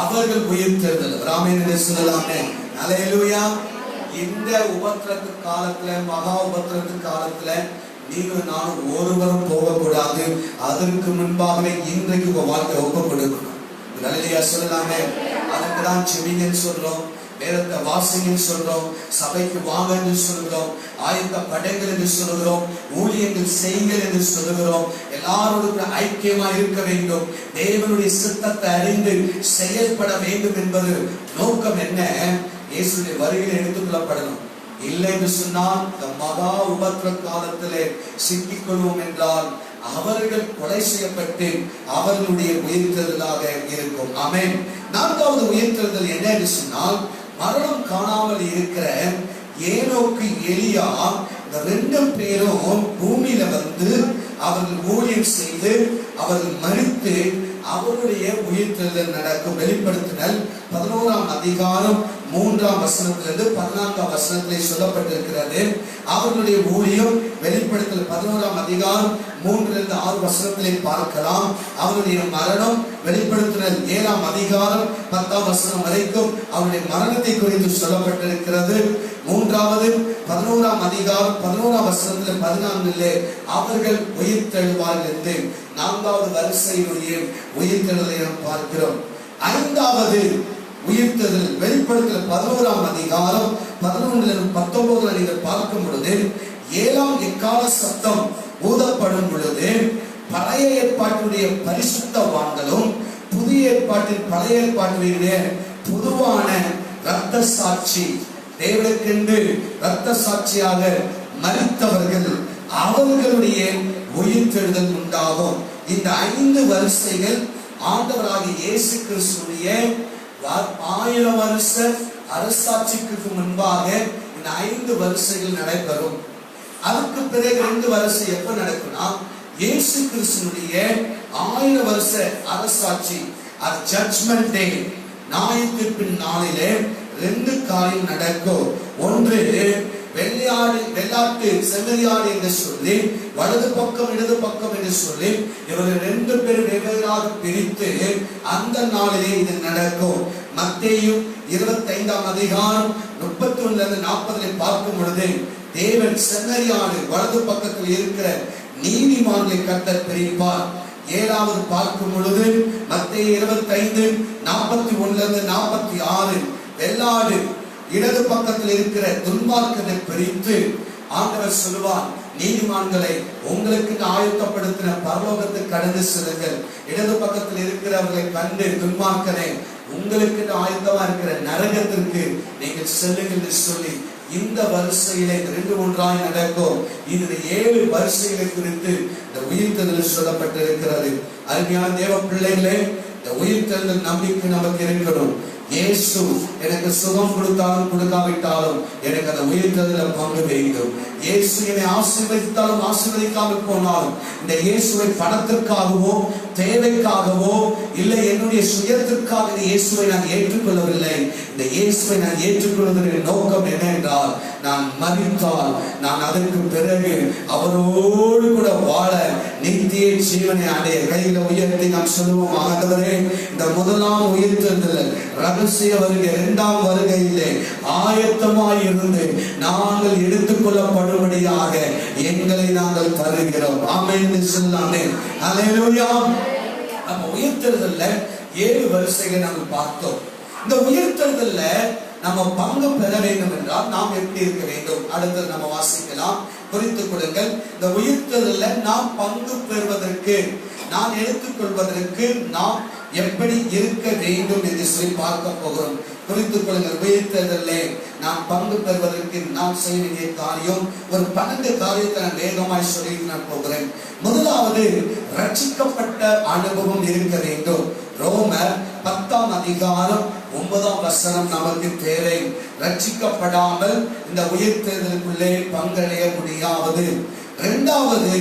அவர்கள் உயிர்த்தெழுதல். ராமன் என்று சொல்லலாமே. அல்லேலூயா. இந்த உபத்திரத்து காலத்துல, மகா உபத்திரத்து காலத்துல நீங்க நானும் ஒருவரும் போகக்கூடாது. அதற்கு முன்பாகவே இன்றைக்கு உங்க வாழ்க்கை ஒப்பு கொடுக்கணும். அல்லேலூயா சொல்லலாமே. அதுக்கு தான் செவிங்கன்னு சொல்றோம், வேதத்தை வாசிங்கன்னு சொல்றோம், சபைக்கு வாங்க என்று சொல்கிறோம், ஆயத்த படைகள் என்று சொல்கிறோம், ஊழியங்கள் செய்யுங்கள் என்று சொல்கிறோம். எல்லாரோடு ஐக்கியமா இருக்க வேண்டும், தேவனுடைய சித்தத்தை அறிந்து செயல்பட வேண்டும் என்பது நோக்கம். என்ன? இயேசுடைய வருகையில் எடுத்துக் கொள்ளப்படணும். இல்லை என்று சொன்னால் இந்த மகா உபத்திர காலத்திலே சிக்கிக் கொள்வோம் என்றால் அவர்கள் கொலை செய்யப்பட்டு அவர்களுடைய உயிர்த்தெழுதலாக இருக்கும். ஆமென். நான்காவது உயிர்த்தெழுதல் என்ன என்று சொன்னால் மரணம் காணாமல் இருக்கிற ஏனோக்கு, எலியா, இந்த 2 பேரும் பூமியில வந்து அவர்கள் ஊழியம் செய்து அவர்கள் மரித்து அவருடைய உயிர்த்தெழுதல் நடக்கும். வெளிப்படுத்தினல் 11 3ஆம் வசனத்திலிருந்து 14ஆம் வசனத்திலே சொல்லப்பட்டிருக்கிறது. அவர்களுடைய ஊழியம் வெளிப்படுத்தல் 11ஆம் அதிகாரம் 3லிருந்து 6 வசனத்திலே பார்க்கலாம். அவருடைய மரணம் வெளிப்படுத்தல் 7ஆம் அதிகாரம் 10ஆம் வசனம் வரைக்கும் அவருடைய மரணத்தை குறித்து சொல்லப்பட்டிருக்கிறது. 3வது 11ஆம் அதிகாரம் 11ஆம் வசனத்தில் 14லே அவர்கள் உயிர்த்தெழுவார்கள் என்று 4வது வரிசையினுடைய உயிர்த்தெழுதலை நாம் பார்க்கிறோம். 5வது உயிர்த்தெழுதல் வெளிப்படுத்தல் 11ஆம் அதிகாரம் 11லிருந்து 19 நீங்கள் பார்க்கும் பொழுது 7ஆம் எக்கால சத்தம் ஊதப்படும் பொழுது பழைய ஏற்பாட்டுடைய பரிசுத்தவான்களும் புதிய ஏற்பாட்டின் பழைய ஏற்பாட்டுடைய பொதுவான இரத்த சாட்சி தேவனுக்கென்று இரத்த சாட்சியாக மரித்தவர்கள் அவர்களுடைய உயிர்த்தெழுதல் உண்டாகும். இந்த 5 வரிசைகள் ஆண்டவராகிய இயேசு கிறிஸ்துவினுடைய 1000 வருஷ அரசாட்சிக்கு முன்பாக இந்த 5 வரிசைகள் நடைபெறும். அதுக்கு பிறகு 2 வரிசை எப்ப நடக்கும்னா இயேசு கிறிஸ்துவினுடைய 1000 வருஷ அரசாட்சி அது ஜட்ஜ்மென்ட் டே நியாயத்தீர்ப்பின் நாளிலே 2 காரியம் நடக்கும். ஒன்று வெள்ளாட்டு செம்மறியாடு என்று சொல்லி வலது பக்கம் இடது பக்கம் என்று சொல்லி இவர்கள் 2 பேரும் வெவ்வேறாக பிரித்து அந்த நாளிலே இது நடக்கும். மத்தேயு 25ஆம் அதிகாரம் 31லிருந்து 40 பார்க்கும் பொழுது தேவன் செம்மறியாடு வலது பக்கத்தில் இருக்கிற நீதிமான்களை கர்த்தர் பிரிப்பார். 7வது பார்க்கும் பொழுது மத்தேயு 25 41லிருந்து 46 வெள்ளாடு இடது பக்கத்தில் இருக்கிற துன்மார்க்கனை பிரித்து ஆண்டவர் சொல்லுவார், நீதிமான்களை உங்களுக்கு ஆயத்தப்படுத்தின பரலோகத்துக்கு கடந்து செல்லுங்கள். இடது பக்கத்தில் இருக்கிறவர்களை கண்டு துன்மார்க்கனை உங்களுக்கு ஆயத்தமா இருக்கிற நரகத்திற்கு நீங்கள் செல்லுங்கள் என்று சொல்லி இந்த வரிசையிலே 2 நடக்கும். இந்த 7 வரிசைகளை குறித்து இந்த உயிர்த்தெழுதல் சொல்லப்பட்டிருக்கிறது. அருமையான தேவ பிள்ளைகளே, இந்த உயிர்த்தெழுதல் நம்பிக்கை நமக்கு இருக்கணும். இயேசு எனக்கு சுகம் கொடுத்தாலும் கொடுக்காவிட்டாலும் எனக்கு அந்த உயிர்த்தெழுதலில் பங்கு வேண்டும். இயேசு என்னை ஆசீர்வதித்தாலும் ஆசீர்வதிக்காமல் போனாலும் இந்த இயேசுவை பணத்திற்காகவோ தேவைக்காகவோ இல்லை என்னுடைய சுயத்திற்காக இயேசுவை நான் ஏற்றுக்கொள்ளவில்லை. இந்த இயேசுவை நான் ஏற்றுக்கொள்வதற்கு நோக்கம் என்ன என்றால், நான் மரித்தால் நான் அதற்கு பிறகு அவரோடு கூட வாழ நித்திய ஜீவனை அடைய. கையில உயர்த்தி நாம் சொல்லுவோம், ஆண்டவரே இந்த முதலாம் உயிர்த்தெழுதல் ரகசிய வருகை 2ஆம் வருகையிலே ஆயத்தமாய் இருந்து நாங்கள் எடுத்துக்கொள்ளப்படும்படியாக எங்களை நாங்கள் தருகிறோம். ஆமென் சொல்லாமே. ஹல்லேலூயா. நம்ம உயிர்த்தெழுதல்ல 7 வரிசைகளை நாம் பார்த்தோம். இந்த உயிர்த்தெழுதல்ல நம்ம பங்கு பெற வேண்டும் என்றால் நாம் எப்படி இருக்க வேண்டும்? அடுத்து நம்ம வாசிக்கலாம், குறித்துக் கொள்ளுங்கள். இந்த உயிர்த்தெழுதல்ல நாம் பங்கு பெறுவதற்கு, நான் எடுத்துக்கொள்வதற்கு நாம் எப்படி இருக்க வேண்டும் என்று சொல்லி பார்க்க போகிறோம். குறித்துக் கொள்ளுங்கள். உயிர்த்தெழுதல்லே நாம் பங்கு பெறுவதற்கு நாம் செய்ய வேண்டிய காரியம் ஒரு 12 காரியத்தை நான் வேகமாய் சொல்லி நான் போகிறேன். முதலாவது, ரட்சிக்கப்பட்ட அனுபவம் இருக்க வேண்டும். ரோமர் 10ஆம் அதிகாரம் 9ஆம் வசனம் நமக்கு தேவை. ரட்சிக்கப்படாமல் இந்த உயிர்த்தெழுதலுக்குள்ளே பங்கடைய முடியாது. 2வது,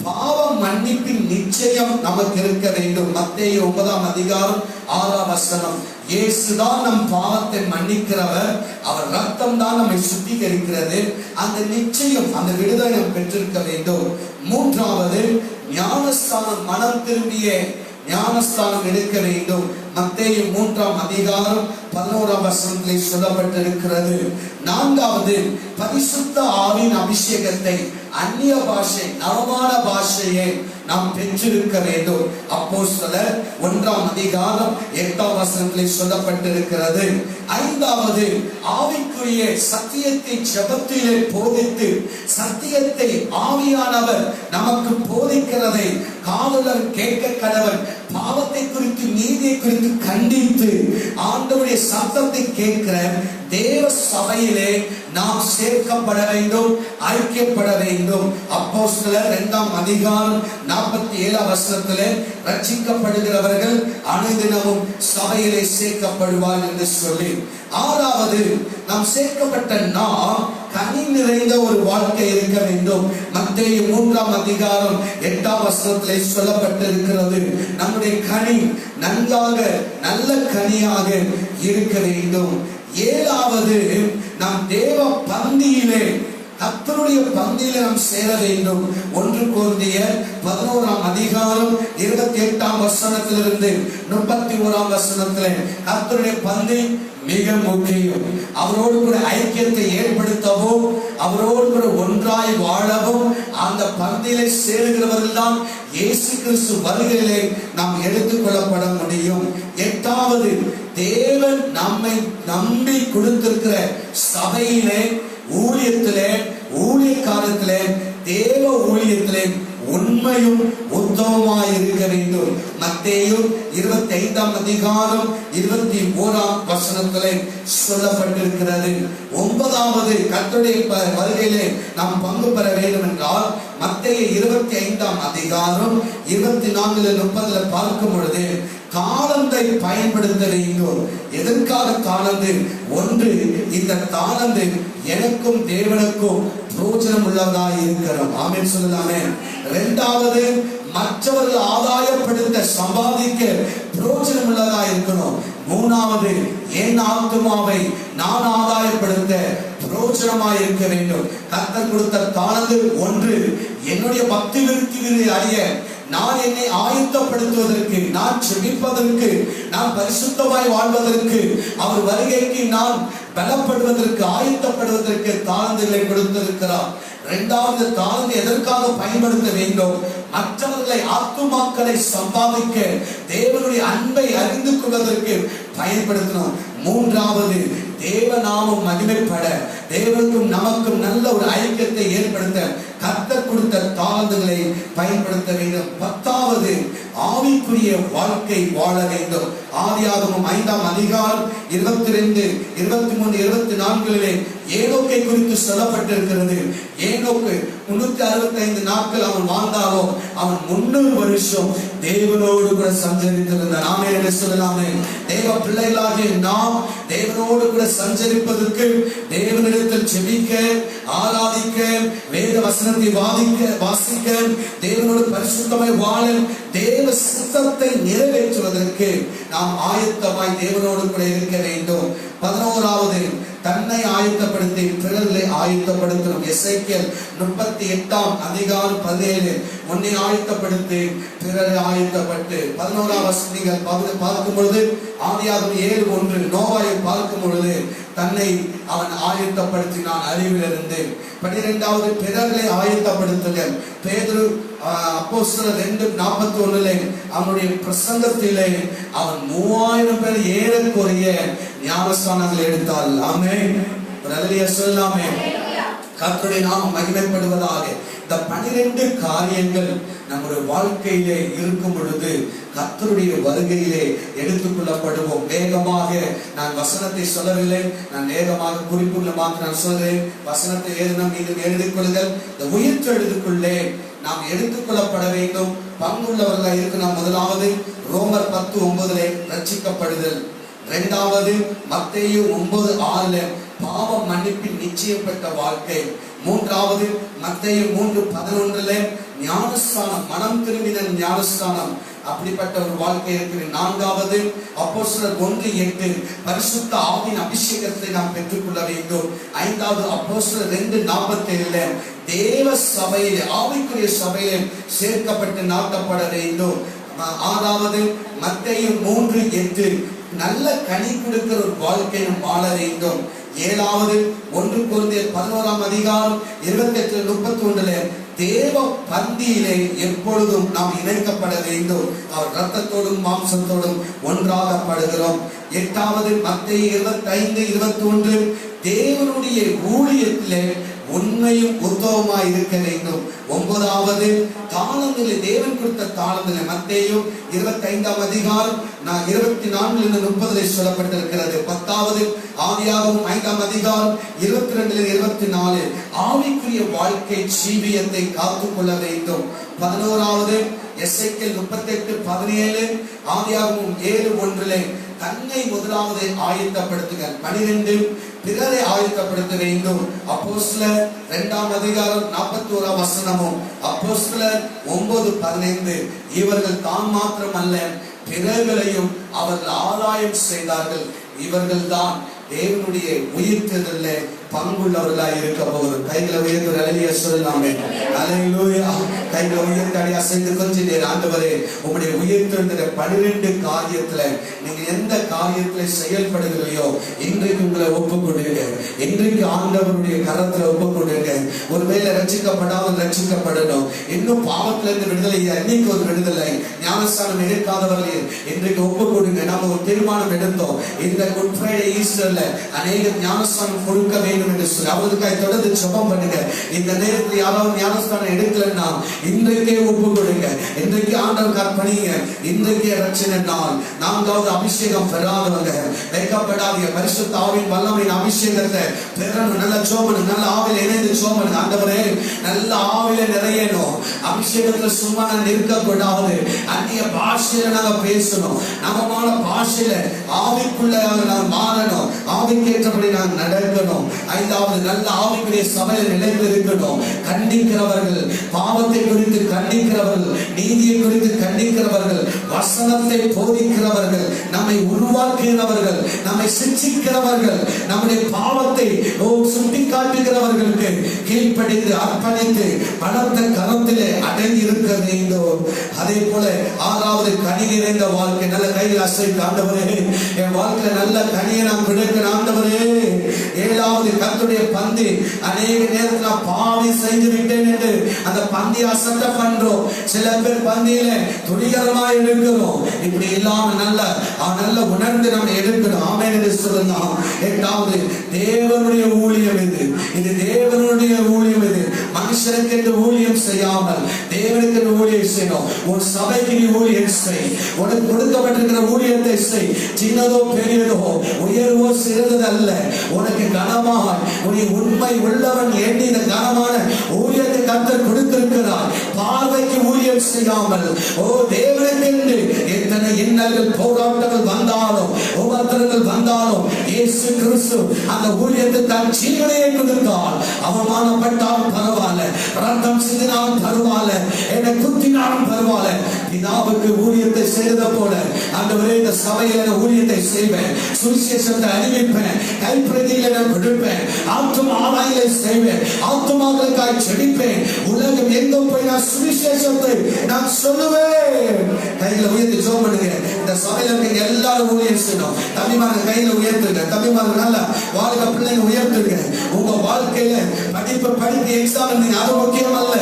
பாவ மன்னிப்பின் நிச்சயம் நமக்கு இருக்க வேண்டும். மத்தேயு 9ஆம் அதிகாரம் 6ஆம் வசனம், இயேசுதான் நம் பாவத்தை மன்னிக்கிறவர், அவர் ரத்தம் தான் நம்மை சுத்திகரிக்கிறது. அந்த நிச்சயம், அந்த விடுதலை பெற்றிருக்க வேண்டும். 3வது, ஞானஸ்தானம், மனம் திரும்பிய ஞானஸ்தானம் எடுக்க வேண்டும். மத்தேயு 3ஆம் அதிகாரம் 11ஆம் வசனத்திலே சொல்லப்பட்டிருக்கிறது. 4வது, பரிசுத்த ஆவியின் அபிஷேகத்தை, அந்நிய பாஷை, நவமான பாஷையை நாம் பெற்றிருக்க வேண்டும். அப்போஸ்தலர் 1ஆம் அதிகாரம் 8ஆம் வசனத்திலே சொல்லப்பட்டிருக்கிறது. 5வது, ஆவிக்குரிய சத்தியத்தை ஜெபத்திலே போதித்து, சத்தியத்தை ஆவியானவர் நமக்கு போதிக்கிறதை காதுலர் கேட்க கடவன். பாவத்தை குறித்து நீதியை குறித்து கண்டித்து ஆண்டவருடைய சத்தத்தை கேட்கிற தேவ சபையிலே நாம் சேர்க்கப்பட வேண்டும், ஐக்கியப்பட வேண்டும். அப்போஸ்தலர் 2ஆம் அதிகாரம் 47ஆம் வசனத்திலே ரட்சிக்கப்படுகிறவர்கள் அனுதினமும் சபையிலே சேர்க்கப்படுவார் என்று சொல்லி. 6வது, நாம் சேர்க்கப்பட்ட நாம் கனி நிறைந்த ஒரு வாழ்க்கை இருக்க வேண்டும். மத்தேயு 3ஆம் அதிகாரம் 8ஆம் வசனத்திலே சொல்லப்பட்டிருக்கிறது. நம்முடைய கனி நன்றாக நல்ல கனியாக இருக்க வேண்டும். ஏழாவது, நாம் தேவ பந்தியிலே, கர்த்தருடைய பந்தியிலே நாம் சேர வேண்டும். 1 கொரிந்தியர் 11ஆம் அதிகாரம் 28ஆம் வசனத்திலிருந்து 31ஆம் வசனத்திலே கர்த்தருடைய பந்தி மிக முக்கியம். அவரோடு கூட ஐக்கியத்தை ஏற்படுத்தவும், அவரோடு கூட ஒன்றாய் வாழவும் அந்த பந்தியிலே சேருகிறவர்கள் தான் இயேசு கிறிஸ்து வருகையிலே நாம் எடுத்துக் கொள்ளப்பட முடியும். 8வது, தேவன் நம்மை நம்பி கொடுத்திருக்கிற சபையிலே, ஊழியத்திலே, ஊழியக்காரத்திலே, தேவ ஊழியத்திலே உண்மையும் உத்தமமாய் இருக்க வேண்டும். மத்தேயு 25ஆம் அதிகாரம் 21ஆம் வசனத்திலே சொல்லப்பட்டிருக்கிறது. 9வது, கர்த்தருடைய வருகையிலே நாம் பங்கு பெற வேண்டும் என்றால் மத்தேயு 25ஆம் அதிகாரம் 24-30 பார்க்கும் பொழுது தாளந்தை பயன்படுத்த வேண்டும். எதற்காக தாளந்து? ஒன்று, இந்த தாளந்து எனக்கும் தேவனுக்கும் பிரயோஜனம் உள்ளவராய் இருக்கிறோம். ஆமென் சொல்லலாமே. 2வது, மற்றவர்கள் ஆதாயப்படுத்த, சம்பாதிக்க பிரயோஜனம் உள்ளதா இருக்கணும். 3வது, என் ஆத்துமாவை நான் ஆதாயப்படுத்த பிரயோஜனமாய் இருக்க வேண்டும். கர்த்தர் கொடுத்த தாளந்து ஒன்று, என்னுடைய பக்தி விருத்திகளை அறிய, நான் என்னை ஆயத்தப்படுத்துவதற்கு, நான் செபிப்பதற்கு, நான் பரிசுத்தமாய் வாழ்வதற்கு, அவர் வருகைக்கு நான் பலப்படுவதற்கு, ஆயத்தப்படுவதற்கு தாளந்துகளை கொடுத்திருக்கிறார். 2வது தாளந்து எதற்காக பயன்படுத்த வேண்டும்? மற்றவர்களை, ஆத்துமாக்களை சம்பாதிக்க, தேவனுடைய அன்பை அறிந்து கொள்வதற்கு பயன்படுத்தணும். 3வது, தேவநாமம் மகிமைப்பட, தேவனுக்கும் நமக்கும் நல்ல ஒரு ஐக்கியத்தை ஏற்படுத்த கர்த்தர் கொடுத்த தாளந்துகளை பயன்படுத்த வேண்டும். 10வது, ஆவிக்குரிய வாழ்க்கை வாழ வேண்டும். ஆதியாகமம் 5ஆம் அதிகாரம் 22, 23, 24 ஏனோக்கை குறித்து சொல்லப்பட்டிருக்கிறது. ஏனோக்கு 365 நாட்கள் அவன் வாழ்ந்தாலும் அவன் 300 வருஷம் தேவனோடு கூட சஞ்சரித்திருந்தான். நாமே என்ன சொல்லலாமே, தேவ பிள்ளைகளாகிய நாம் தேவனோடு கூட சஞ்சரிப்பதற்கு, தேவனிடத்தில் செபிக்க, ஆராதிக்க, வேத வசனத்தை வாசிக்க, தேவனோடு பரிசுத்தமாய் வாழ, தேவ சித்தத்தை நிறைவேற்றுவதற்கு நாம் ஆயத்தமாய் தேவனோடு கூட இருக்க வேண்டும். 11வது, தன்னை ஆயத்தப்படுத்தி பிறர்களை ஆயத்தப்படுத்தணும். எசேக்கியேல் 38ஆம் அதிகாரம் 17, உன்னை ஆயத்தப்படுத்தி பிறரை ஆயத்தப்பட்டு. 11ஆம் வசனங்கள் பார்க்கும் பொழுது ஆதியாகமம் 7:1 நோவாயை பார்க்கும் பொழுது தன்னை அவன் ஆயத்தப்படுத்தினான் அறிவிலிருந்து. 12வது, பிறர்களை ஆயத்தப்படுத்துங்கள். பேதுரு அப்போஸ்தலர் 2:41 அவனுடைய பிரசங்கத்திலே அவன் 3000 பேர் ஏறக்குறைய ஞானஸ்நானங்கள் எடுத்தாள். ஆமென். அல்லேலூயா சொல்லாமே. கர்த்தருடைய நாமம் மகிமைப்படுவதாக. இந்த 12 காரியங்கள் நம்முடைய வாழ்க்கையிலே இருக்கும் பொழுது கர்த்தருடைய வருகையிலே எடுத்துக்கொள்ளப்படுவோம். வேகமாக நான் வசனத்தை சொல்லவில்லை, நான் வேகமாக குறிப்புகளை மாத்திரம் நான் சொல்றேன். வசனத்தை மீண்டும் எழுதிக் கொள்ளுங்கள். இந்த உயிர்த்தெழுதுக்குள்ளே நாம் எடுத்துக்கொள்ளப்பட வேண்டும், பங்குள்ளவர்களாக இருக்கணும். 1வது, ரோமர் 10:9 ரட்சிக்கப்படுதல். 2வது, மத்தேயு 9:6 பாவம் மன்னிப்பின் நிச்சயப்பட்ட வாழ்க்கை. 3வது, மத்தேயு 3:11 ஞானஸ்தானம், மனம் திரும்பின ஞானஸ்தானம், அப்படிப்பட்ட ஒரு வாழ்க்கை இருக்கிறது. 4வது, அப்போஸ்தலர் 1:8 பரிசுத்த ஆவியின் அபிஷேகத்தை நாம் பெற்றுக்கொள்ள வேண்டும். 5வது, அப்போஸ்தலர் 2:47 தேவ சபையிலே, ஆவிக்குரிய சபையிலே சேர்க்கப்பட்டு நாட்டப்பட வேண்டும். 6வது, மத்தேயு 3:8 நல்ல கனி கொடுக்கிற ஒரு வாழ்க்கை நாம் வாழ வேண்டும். 7வது, 1 கொரிந்தியர் 11ஆம் அதிகாரம் 28-31 தேவ பந்தியிலே எப்பொழுதும் நாம் இணைக்கப்பட வேண்டும். அவர் இரத்தத்தோடும் மாம்சத்தோடும் ஒன்றாகப்படுகிறோம். 8வது, மத்தேயு 25:21 தேவனுடைய ஊழியத்திலே உண்மையும் உத்தமமாய் இருக்க வேண்டும். 9வது, தாளந்திலே, தேவன் கொடுத்த தாளந்திலே மத்தேயு 25ஆம் அதிகாரம் 24-30 சொல்லப்பட்டிருக்கிறது. 10வது, ஆதியாகமம் 5ஆம் அதிகாரம் 22-24 ஆவிக்குரிய வாழ்க்கை ஜீவியத்தை காத்துக்கொள்ள வேண்டும். 11வது, எசேக்கியேல் 38:17 ஆதியாகமம் 7:1 தன்னை முதலாவது ஆயத்தப்படுத்துங்கள். 12 பிறரை ஆயத்தப்படுத்த வேண்டும். அப்போஸ்தலர் 2ஆம் அதிகாரம் 41ஆம் வசனமும் அப்போஸ்தலர் 9:15 இவர்கள் தான் மாத்திரம் அல்ல பிறர்களையும் அவர்கள் ஆதாயம் செய்தார்கள். இவர்கள் தான் தேவனுடைய உயிர்த்தெழுதல்ல பங்குள்ளவர்களாய் இருக்க போகிறோம். கைகளை உயர்த்து ஹல்லேலூயா சொல்லலாமே. ஹல்லேலூயா. கைகளை உயர்த்தி அசைந்து கொஞ்ச நேரம் ஆண்டவரே உம்முடைய உயிர்த்தெழுந்த 12 காரியத்துல நீங்க எந்த காரியத்துல செயல்படுகிறீர்களோ இன்றைக்கு உங்களை ஒப்பு கொடுங்க. இன்றைக்கு ஆண்டவருடைய கரத்துல ஒப்பு கொடுங்க. ஒருவேளை ரட்சிக்கப்படாமல் ரட்சிக்கப்படணும், இன்னும் பாவத்துல இருந்து விடுதலை, அன்னைக்கு ஒரு விடுதலை, ஞானஸ்தானம் எடுக்காதவர்கள் இன்றைக்கு ஒப்பு கொடுங்க. நம்ம ஒரு தீர்மானம் எடுத்தோம், இந்த குட் ஃப்ரைடே ஈஸ்டர்ல அநேக ஞானஸ்தானம் கொடுக்க வேண்டும் என்று சொல்லி அவர்களுக்காக தொடர்ந்து ஜெபம் பண்ணுங்க. இந்த நேரத்தில் யாராவது ஞானஸ்தானம் எடுக்கலன்னா இன்றைக்கே ஒப்பு கொடுங்க. இன்றைக்கு ஆண்டவர் கற்பணிங்க. இன்றைக்கே ரட்சணை நாள். 4வது அபிஷேகம் பெறாதவங்க வைக்கப்படாதீங்க. பரிசுத்த ஆவியின் வல்லமையின் அபிஷேகத்தை பெறணும். நல்ல ஜெபம், நல்ல ஆவியில இணைந்து ஜெபம் பண்ணுங்க. ஆண்டவரே நல்ல ஆவியில நிறையணும். அபிஷேகத்துல சும்மா இருக்கக்கூடாது. அந்நிய பாஷையில நாங்க பேசணும். நம்மமான பாஷையில ஆவிக்குள்ள நாங்கள் மாறணும். ஆவிக்கேற்றபடி நாங்கள் நடக்கணும். 5வது நல்ல ஆவிக்குரிய சபையில் நிலைத்து இருக்கணும். கண்டிக்கிறவர்கள், பாவத்தை குறித்து கண்டிக்கிறவர்கள், நீதியை குறித்து கண்டிக்கிறவர்கள், வசனத்தை போதிக்கிறவர்கள், நம்மை உருவாக்குகிறவர்கள், நம்மை சிக்ஷிக்கிறவர்கள், நம்முடைய பாவத்தை சுட்டி காட்டுகிறவர்களுக்கு கீழ்ப்படிந்து அர்ப்பணித்து பலத்த கரத்திலே அடங்கி இருக்க வேண்டும். அதே போல 6வது கனி நிறைந்த வாழ்க்கை. நல்ல கையில் அசைத்து ஆண்டவரே என் வாழ்க்கை நல்ல கனியை நான் கொடுக்கிறேன் ஆண்டவரே. 7வது கர்த்தருடைய பந்தி. அநேக நேரத்தில் நான் பாவி செஞ்சு விட்டேன் என்று அந்த பந்தி அசட்டை பண்றோம். சில பேர் பந்தியில துணிகரமாக எடுக்கிறோம். இப்படி இல்லாம நல்ல உணர்ந்து நம்ம எடுக்கணும். ஆமென் என்று சொல்லலாம். 8வது தேவனுடைய ஊழியம் இது. இது தேவனுடைய ஊழியம். இது மனுஷனுக்கு என்று ஊழியம் செய்யாமல் தேவனுக்கு ஊழியம் செய்யணும். ஒரு சபைக்கு நீ ஊழியம் செய். உனக்கு கொடுக்கப்பட்டிருக்கிற ஊழியத்தை செய். சின்னதோ பெரியதோ உயர்வோ சிறந்தது அல்ல. உனக்கு கனமாய் உன்னை உண்மை உள்ளவன் எண்ணி இந்த கனமான ஊழியத்தை கர்த்தர் கொடுத்திருக்கிறார். பார்வைக்கு ஊழியம் செய்யாமல் தேவனுக்கு எத்தனை இன்னல்கள் போராட்டங்கள் வந்தாலும் உபத்திரங்கள் வந்தாலும் இயேசு கிறிஸ்து அந்த ஊழியத்தை தன் ஜீவனையை கொடுத்தார். அவமானப்பட்டாலும் பரவாயில்ல, ரத்தம் சிந்தினாலும் பரவாயில்ல, என்னை குத்தினாலும் பரவாயில்ல, பிதாவுக்கு ஊழியத்தை செய்த போல ஆண்டவரே இந்த சபையில ஊழியத்தை செய்வேன். சுவிசேஷத்தை அறிவிப்பேன். கைப்பிரதியில நான் கொடுப்பேன். ஆத்தும ஆராய்ச்சியை செய்வேன். ஆத்துமாக்களுக்காக செபிப்பேன். உலகம் எங்க போய் நான் சுவிசேஷத்தை நான் சொல்லுவேன். கையில உயர்த்தி ஜெபம் பண்ணுங்க. இந்த சபையில இருக்க எல்லாரும் ஊழியம் செய்யணும். தம்பிமாங்க கையில உயர்த்துங்க. தம்பிமாங்க நல்ல வாழ்க்கை பிள்ளைங்க உயர்த்துங்க. உங்க வாழ்க்கையில படிப்பு எக்ஸாம் நீங்க அது முக்கியம் அல்ல.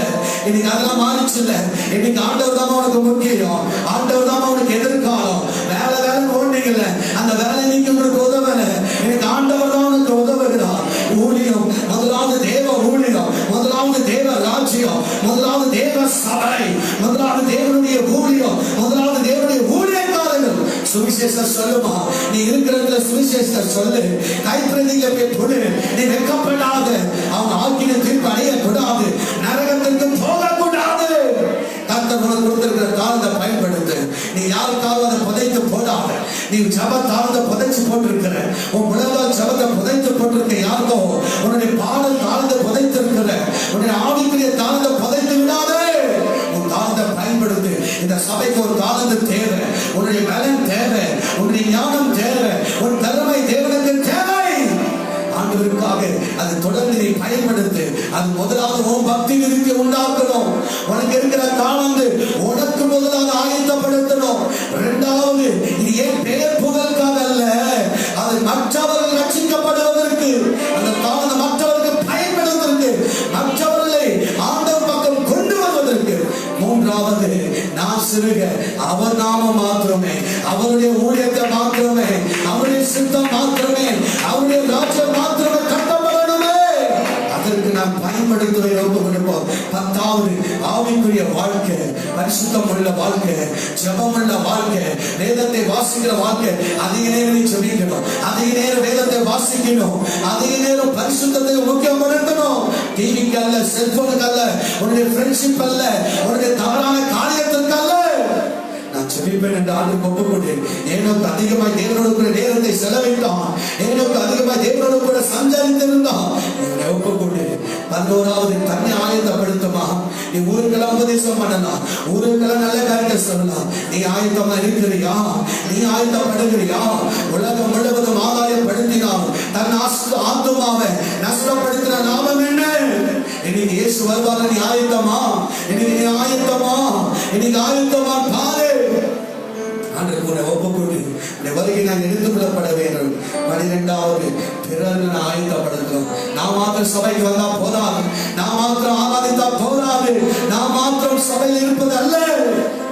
இன்னைக்கு அதெல்லாம் மாறிச்சு இல்ல. இன்னைக்கு ஆண்டவர் தான் உனக்கு முக்கியம். ஆண்டவர் தான் உனக்கு எதிர்காலம். வேலை ஓடுனீங்கல்ல, அந்த வேலை நீங்க உங்களுக்கு உதவல. இன்னைக்கு ஆண்டவர் தான் உனக்கு உதவுகிறார். ஊழியம் முதலாவது தேவ ஊழியம், முதலாவது தேவ ராஜ்யம், முதலாவது தேவ சபை, முதலாவது தேவனுடைய ஊழியம், முதலாவது தேவனுடைய ஊழியக்காரர்கள். சுவிசேஷம் சொல்லுமா, நீ இருக்கிறதுல சுவிசேஷம் சொல்லு. கைப்பிரதியில போய் கொடு. நீ வெட்கப்படாத. அவன் ஆக்கின தீர்ப்பு அடையக்கூடாது. நரகத்திற்கு போகக்கூடாது. கர்த்தர் உனக்கு கொடுத்திருக்கிற தாழ்ந்த பயன்படுத்து. நீ யாருக்காவது அதை புதைத்து போடாத. நீ ஜப தாழ்ந்த புதைச்சு போட்டிருக்கிற, உன் முழங்கால் ஜபத்தை புதைத்து போட்டிருக்க யாருக்கோ உன்னுடைய பாடல் தாழ்ந்த புதைத்து இருக்கிற, உன்னுடைய ஆவிக்குரிய தாழ்ந்த புதைத்து விடாதே. உன் தாழ்ந்த பயன்படுத்து. இந்த சபைக்கு ஒரு தாழ்ந்த தேவை. உன்னுடைய பலன் தேவை. உன்னுடைய ஞானம் தேவை. உன் திறமை தேவனுக்கு தேவை. ஆண்டவருக்காக அது தொடர்ந்து நீ பயன்படுத்து. அது முதலாவது உன் பக்தி விருத்தி உண்டாக்கணும். உனக்கு இருக்கிற தாளந்து உனக்கு முதலாவது ஆயத்தப்படுத்தணும். 2வது இது ஏன் பெயர் புகழ்காக அல்ல, அது மற்றவர்கள் ரட்சிக்கப்படுவதற்கு, அந்த தாளந்து மற்றவர்களுக்கு பயன்படுவதற்கு, மற்றவர்களை ஆண்டவர் பக்கம் கொண்டு வருவதற்கு. 3வது நான் சிறுக அவர் நாமம் மாத்திரமே, அவருடைய ஊழியத்தை மாத்திரமே, அவருடைய சித்தம் மாத்திரமே, அவருடைய ராஜ்யம் மாத்திரமே கட்டப்படணுமே. அதற்கு நான் பயன்படுத்துவேன். 10வது ஆவிக்குரிய வாழ்க்கை, பரிசுத்தம் உள்ள வாழ்க்கை, ஜெபம் உள்ள வாழ்க்கை, வேதத்தை வாசிக்கிற வாழ்க்கை. அதிக நேரம் ஜெபிக்கணும், அதிக நேரம் வேதத்தை வாசிக்கணும், அதிக நேரம் பரிசுத்தத்தை முக்கியப்படுத்தணும். டிவிக்கு அல்ல, செல்போனுக்கு அல்ல, உன்னுடைய ஃப்ரெண்ட்ஷிப் அல்ல, உன்னுடைய தவறான காரியத்திற்கு அல்ல. நான் ஜெபிப்பேன் என்று ஆண்டு ஒப்புக்கொண்டு எனக்கு அதிகமாய் தேவனோடு கூட நேரத்தை செலவிட்டான். எனக்கு அதிகமாய் தேவனோடு கூட சஞ்சரித்திருந்தான். ஒப்புக்கொண்டு 11வது தன்னை ஆயத்தப்படுத்துமா. நீ ஊருக்கெல்லாம் உபதேசம் பண்ணலாம், ஊருக்கெல்லாம் நல்ல காரியத்தை சொல்லலாம். நீ ஆயத்தமா இருக்கிறியா? நீ ஆயத்தப்படுகிறியா? உலகம் முழுவதும் ஆதாயப்படுத்தினால் ஆத்துமாவை நஷ்டப்படுத்தின லாபம் என்ன? இன்னைக்கு இயேசு வருவாங்க, நீ ஆயத்தமா? இன்னைக்கு நீ ஆயத்தமா? இன்னைக்கு ஆயத்தமா பாரு. ஒப்புக்கொண்டு வருகை நான் எடுத்துக்கொள்ளப்பட வேண்டும். 12வது பிறகு நான் ஆயத்தப்படுத்தும். நான் மாத்திரம் சபைக்கு வந்தா போதாது, நான் மாத்திரம் ஆராதித்தா போதாது, நான் மாத்திரம் சபையில் இருப்பது அல்ல,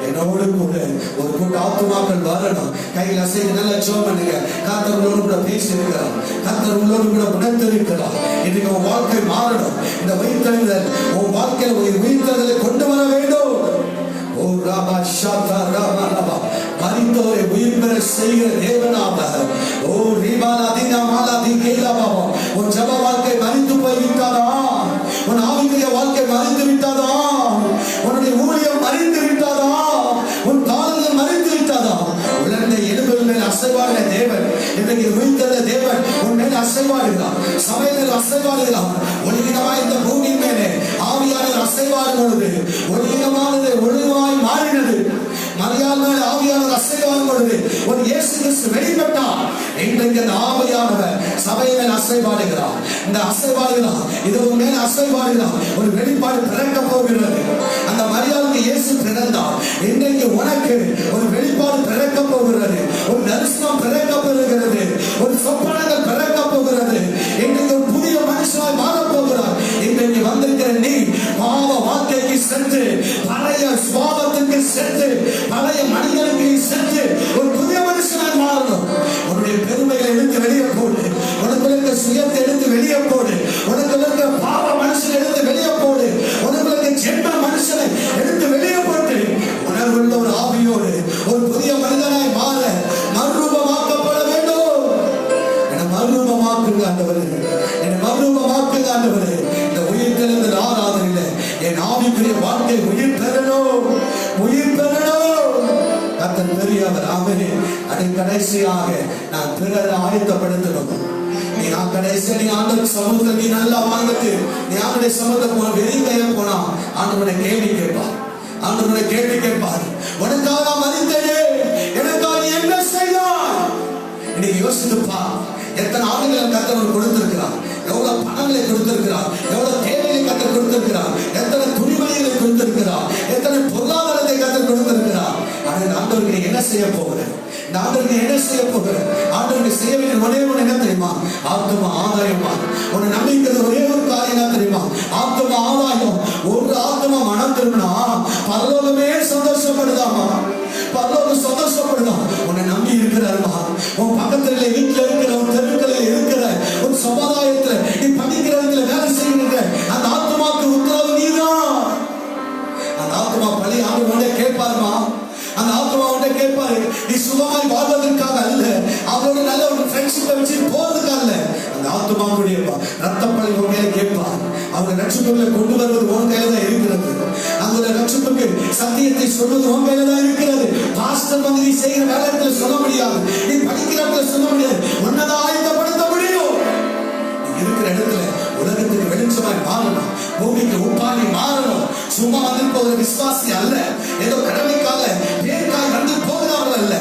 என்னோடு கூட ஒரு கூட்ட ஆத்துமாக்கள் வரணும். கையில் அசைக்கு நல்ல ஜெபம் பண்ணுங்க. கர்த்தர் உங்களோடு கூட பேசி இருக்கிறார், கர்த்தர் உங்களோடு கூட உணர்ந்து இருக்கிறார். இன்னைக்கு உன் வாழ்க்கை மாறணும். இந்த உயிர்த்தெழுதல் உன் வாழ்க்கையில் உயிர்த்தெழுதலை கொண்டு வர வேண்டும். ஓ ராபா ஷாதா ராபா ராபா மரித்தோரை உயிர் பெற செய்கிற தேவனாக. ஓ ரிபாலாதினா மாலாதி கேலாபா. உன் ஜெப வாழ்க்கை மரித்து போய் விட்டாதா? உன் ஆவிக்குரிய வாழ்க்கை மரித்து விட்டாதா? உன்னுடைய ஊழியம் மரித்து விட்டாதா? உன் காலங்கள் மரித்து விட்டாதா? உலர்ந்த எலும்புகள் மேல் அசைவாடுகிற தேவன் இன்றைக்கு உயிர்த்தெழுந்த தேவன் உன் மேல் அசைவாடுகிறார், சபையில் அசைவாடுகிறார். ஒழுங்கினமாய் இந்த பூமியின் மேலே ஆவியானவர் அசைவாடும் பொழுது ஒழுங்கினமானது ஒழுங்காய் மாறினது. மரியாள் மேல் ஆவியானவர் அசைவாடும் பொழுது ஒரு இயேசு கிறிஸ்து வெளிப்பட்டார். இன்றைக்கு அந்த ஆவியானவர் சபையின் மேல் அசைவாடுகிறார். இந்த அசைவாடுகிறார், இது உன் மேல் அசைவாடுகிறார். ஒரு வெளிப்பாடு பிறக்க போகிறது. அந்த மரியாளுக்கு இயேசு பிறந்தார். இன்றைக்கு உனக்கு ஒரு வெளிப்பாடு பிறக்க போகிறது, ஒரு தரிசனம் பிறக்க போகிறது, ஒரு சொப்பனங்கள் பிறக்க போகிறது. இன்றைக்கு ஒரு புதிய மனுஷனாய் மாறப் போகிறார். இன்றைக்கு வந்திருக்கிற நீ பாவ வாழ்க்கைக்கு சென்று, பழைய சுபாவத்துக்கு சென்று, பழைய மனிதனுக்கு சென்று ஒரு புதிய மனுஷனாய் மாறணும். உன்னுடைய பெருமைகளை எடுத்து வெளியே போடு, உனக்குள்ள இருக்க சுயத்தை எடுத்து வெளியே போடு, உனக்குள்ள இருக்க பாவ மனுஷனை எடுத்து வெளியே போடு, உனக்குள்ள இருக்க ஜென்ம மனுஷனை எடுத்து வெளியே போட்டு உணர்வுள்ள ஒரு ஆவியோடு ஒரு புதிய மனிதனாய் மாற மறுரூபமாக்கப்பட வேண்டும். என்னை மறுரூபமாக்குங்க ஆண்டவரே, என்னை மறுரூபமாக்குங்க ஆண்டவரே. இந்த உயிர்த்தெழுந்த ஆராதனையில என் ஆவிக்குரிய வாழ்க்கை உயிர் பெறணும், உயிர் பெறணும். கர்த்தர் பெரியவர். ஆமென். அது கடைசியாக நான் பிறரை ஆயத்தப்படுத்தணும். நீ நான் கடைசியா நீ ஆண்டவர் சமூகத்தில் நீ நல்லா வாழ்ந்துட்டு நீ ஆண்டவருடைய சமூகத்துக்கு போன வெளியே போனா ஆண்டவருடைய கேள்வி கேட்பார், ஆண்டவருடைய கேள்வி கேட்பார். உனக்காக மரித்தேனே, எனக்காக என்ன செய்தாய்? இன்னைக்கு யோசித்துப்பா. எத்தனை ஆண்டுகளை கர்த்தர் கொடுத்திருக்கிறார், எவ்வளவு பணங்களை கொடுத்திருக்கிறார், எவ்வளவு தேவையை கர்த்தர் கொடுத்திருக்கிறார், எத்தனை துணிமணிகளை கொடுத்திருக்கிறார், எத்தனை பொருளாதாரத்தை கர்த்தர் கொடுத்திருக்கிறார். ஆனால் ஆண்டவருக்கு என்ன செய்ய போகிறேன்? ஆண்டவருக்கு என்ன செய்ய போகிறேன்? ஆண்டவருக்கு செய்ய வேண்டிய ஒரே ஒன்று என்ன தெரியுமா? ஆத்தும ஆதாயமா. உன்னை நம்பிக்கிறது ஒரே ஒரு காரியம் என்ன தெரியுமா? ஆத்தும ஆதாயம். ஒரு ஆத்தும மனம் திரும்பினா பரலோகமே சந்தோஷப்படுதாமா, பரலோகம் சந்தோஷப்படுதா. உன்னை நம்பி இருக்கிறாருமா. உன் பக்கத்துல வீட்டுல இருக்கிற, உன் தெருக்களில் இருக்கிற, உன் சமுதாயத்துல நீ படிக்கிற இடத்துல வேலை செய்கிற அந்த ஆத்மாக்கு உத்தரவு நீதான். அந்த ஆத்மா பழி ஆண்டு கேட்பாருமா, அந்த ஆத்மா உன்னை கேட்பாரு. நீ சுகமாய் வாழ்வதற்காக அல்ல, அவரோட நல்ல ஒரு ஃப்ரெண்ட்ஷிப்பை வச்சு போறதுக்காக அல்ல. அந்த ஆத்மாவுடைய ரத்தப்பழி உன் மேல கேட்பார். அவங்க ரட்சிப்புகளை கொண்டு வருவது உன் கையில தான் இருக்கிறது. அந்த ரட்சிப்புக்கு சத்தியத்தை சொல்வது உன் கையில தான் இருக்கிறது. பாஸ்டர் வந்து நீ செய்கிற வேலைகளை சொல்ல முடியாது, நீ படிக்கிற இடத்துல சொல்ல முடியாது, உன்னதான் ஆயத்தப்படுத்த முடியும். நீ இருக்கிற இடத்துல உலகத்துக்கு வெளிச்சமாய் மாறணும், பூமிக்கு உப்பாகி மாறணும். சும்மா வந்து ஒரு விசுவாசி அல்ல, ஏதோ கடமைக்காக பேருக்காய் வந்து போகிறவர்கள் அல்ல.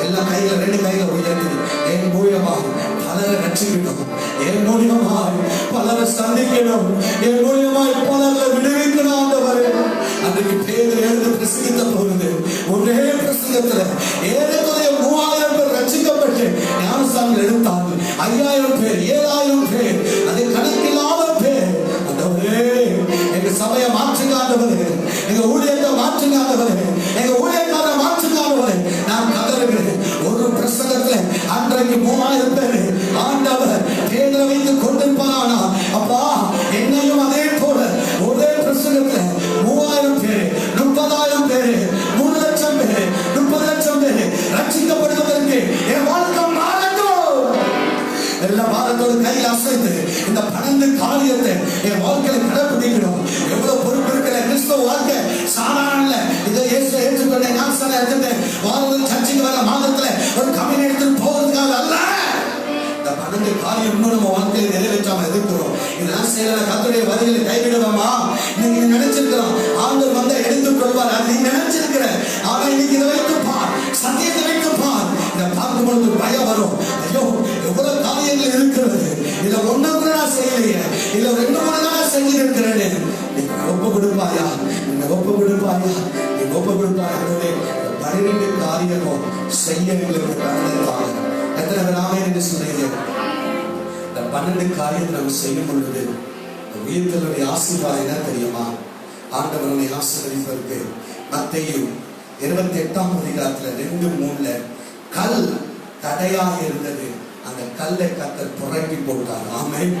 எல்லாம் கையில ரெண்டு கையில உயர்த்தி என் மூலியமாக பலரை ரட்சிக்கணும், என் மூலியமாய் பலரை சந்திக்கணும், என் மூலியமாய் பலரை விடுவிக்கணும். ஆண்டவரே, அன்றைக்கு பேர் எழுந்து பிரசங்கித்த போகுது. ஒரே பிரசங்கத்துல ஏறக்குறைய 3000 பேர் ரட்சிக்கப்பட்டு ஞானஸ்தானம் எடுத்தாங்க. 5000 பேர், 7000 பேர், அது கணக்கில்லாத பேர். ஆண்டவரே, எங்க சபையை மாற்றுங்க ஆண்டவரே, எங்க ஊழியத்தை மாற்றுங்க ஆண்டவரே, எங்க ஊழியக்கார மாற்றுங்க ஆண்டவரே. நான் கதறுகிறேன். ஒரு பிரசங்கத்துல அன்றைக்கு 3000 பேர் ஆண்டவர் பேரை வைத்து கொண்டிருப்பானா? அப்பா, என்னையும் அதே போல ஒரே பிரசங்கத்துல 3000 பேர், 30,000 பேர், 3 லட்சம் பேர், 30 லட்சம் பேர் ரட்சிக்கப்படுவதற்கு என் வாழ்க்கை மாறட்டும். எல்லா பாரத்தோடு கையில் அசைத்து இந்த 12 காரியத்தை என் வாழ்க்கையில கடைபிடிக்கணும். எவ்வளவு பொறுப்பு இருக்கிற கிறிஸ்தவ வாழ்க்கை சாதாரண இல்ல. இதை ஏற்றுக்கொண்ட ஞானஸ்தானம் எடுத்துட்டேன், வாரம் சர்ச்சைக்கு வர மாதத்துல ஒரு கம்பெனி எடுத்துட்டு போறதுக்காக அல்ல. இந்த 12 காரியம் இன்னும் நம்ம வாழ்க்கையை நிறைவேற்றாம இருக்கிறோம். இதெல்லாம் செய்யற கர்த்தருடைய வரிகளை கைவிடுவோமா? நீங்க நினைச்சிருக்கிறோம் ஆண்டவர் வந்த எடுத்துக் கொள்வார், அது நீ நினைச்சிருக்கிற. ஆனா இன்னைக்கு இதை வைத்து பார், சத்தியத்தை வைத்து பார். இதை பார்க்கும் பொழுது பயம் வரும். ஐயோ, எவ்வளவு காரியங்கள் இருக்கிறது, இல்ல ஒண்ணு கூட நான் செய்யலையே, இல்ல 2 முறை தான் செஞ்சிருக்கிறேன்னு நீங்க ஒப்பு கொடுப்பாயா? நீங்க ஒப்பு கொடுப்பாயா? நீங்க ஒப்பு கொடுப்பாயா? 12 காரியமும் செய்ய எங்களுக்கு கலந்தாங்க. எத்தனை பேராமே என்று சொல்றீங்க? இந்த 12 காரியத்தை நம்ம செய்யும் பொழுது உயிர்களுடைய ஆசீர்வாதம் என்ன தெரியுமா? ஆண்டவருடைய ஆசீர்வதிப்பதற்கு மத்தேயு 28ஆம் அதிகாரத்துல 2:3 கல் தடையாக இருந்தது, அந்த கல்லை கர்த்தர் புரட்டி போட்டார். ஆமென்.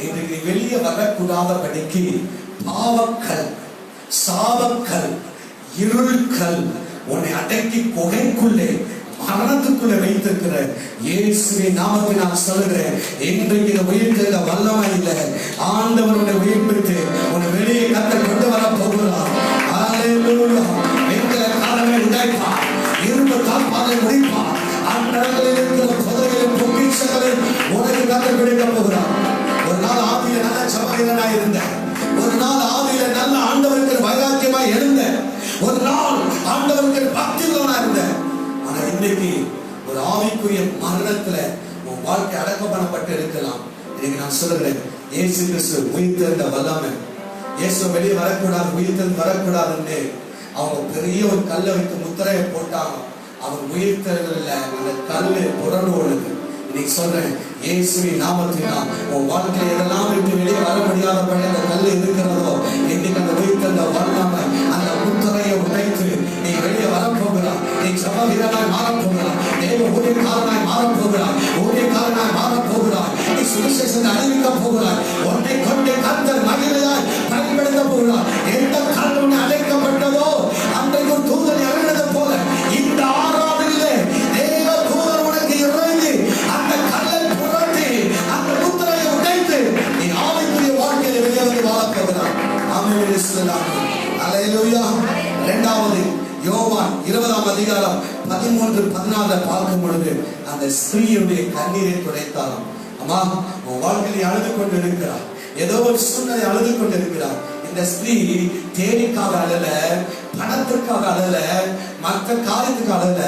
இன்றைக்கு வெளியே வரக்கூடாதபடிக்கு பாவக்கல், சாபக்கல், இருள்கல் உன்னை அடக்கி குகைக்குள்ளே மரணத்துக்குள்ள வைத்திருக்கிற இயேசுவின் நாமத்தில் நான் சொல்லுகிறேன், இன்றைக்கு இந்த உயிர்த்தெழுந்த வல்லமை இல்லை. ஆண்டவருடைய உயிர்ப்பித்து உன்னை வெளியே கர்த்தர் கொண்டு வர போகிறார். ஹல்லேலூயா. எங்களை காலமே உடைப்பார், இரும்பு தாழ்பாதை முடிப்பார். அந்தரங்களில் இருக்கிற புதையலின் பொக்கிஷங்களை உனக்கு கர்த்தர் கிடைக்க போகிறார். ஒரு நாள் ஆவியில நல்ல சபையிலனாய் இருந்தேன். ஒரு நாள் ஆவியில நல்ல ஆண்டவருக்கு வைராக்கியமாய் எழுந்தேன். ஒரு நாள் ஆண்டவருக்கு பக்தியுள்ளவனா இருந்தேன். ஆனா இன்னைக்கு ஒரு ஆவிக்குரிய மரணத்துல உன் வாழ்க்கை அடக்கம் பண்ணப்பட்டு இருக்கலாம். இன்னைக்கு நான் சொல்றேன், இயேசு கிறிஸ்து உயிர்த்தெழுந்த வல்லமை. இயேசு வெளியே வரக்கூடாது, உயிர்த்தெழுந்து வரக்கூடாதுன்னு அவங்க பெரிய ஒரு கல்லை வைத்து முத்திரையை போட்டாங்க. அவர் உயிர்த்தெழுதல அந்த கல்லு புரண்டு ஓடுது. இன்னைக்கு சொல்றேன், இயேசுவின் நாமத்தினால் உன் வாழ்க்கையில எதெல்லாம் விட்டு வெளியே வர முடியாத அந்த கல் இருக்கிறதோ, இன்னைக்கு அந்த உயிர்த்தெழுந்த வல்லமை அந்த முத்திரையை உடைத்து நீ வெளியே வரப்போகிறாய். நீ சபை வீரனாய் மாறப்போகிறாய், தேவ ஊழியக்காரனாய் மாறப்போகிறாய், ஊழியக்காரனாய் மாறப்போகிறாய். நீ சுவிசேஷத்தை அறிவிக்க போகிறாய். உன்னை கொண்டு கர்த்தர் மகிமையாய் பயன்படுத்த போகிறாய். எந்த கல் உன்னை அழைக்கப்பட்டதோ அன்றைக்கு ஒரு தூதன் இறங்கினது போல இந்த ஆராதனையிலே தேவ தூதன் உனக்கு இறங்கி அந்த கல்லை புரட்டி அந்த முத்திரையை உடைத்து நீ ஆவிக்குரிய வாழ்க்கையில வெளியே வந்து வாழப்போகிறாய். ஆமென். அல்லேலூயா. இரண்டாவது யோவான் 20ஆம் அதிகாரம் 13-14 பார்க்கும் பொழுது அந்த ஸ்திரீயுடைய கண்ணீரை துடைத்தாராம். அம்மா, உன் வாழ்க்கையை அழுது கொண்டு இருக்கிறார், ஏதோ ஒரு சூழ்நிலை அழுது கொண்டு இருக்கிறார். இந்த ஸ்திரீ தேனிக்காக அழல, பணத்திற்காக அழல, மற்ற காரியத்துக்கு அழல,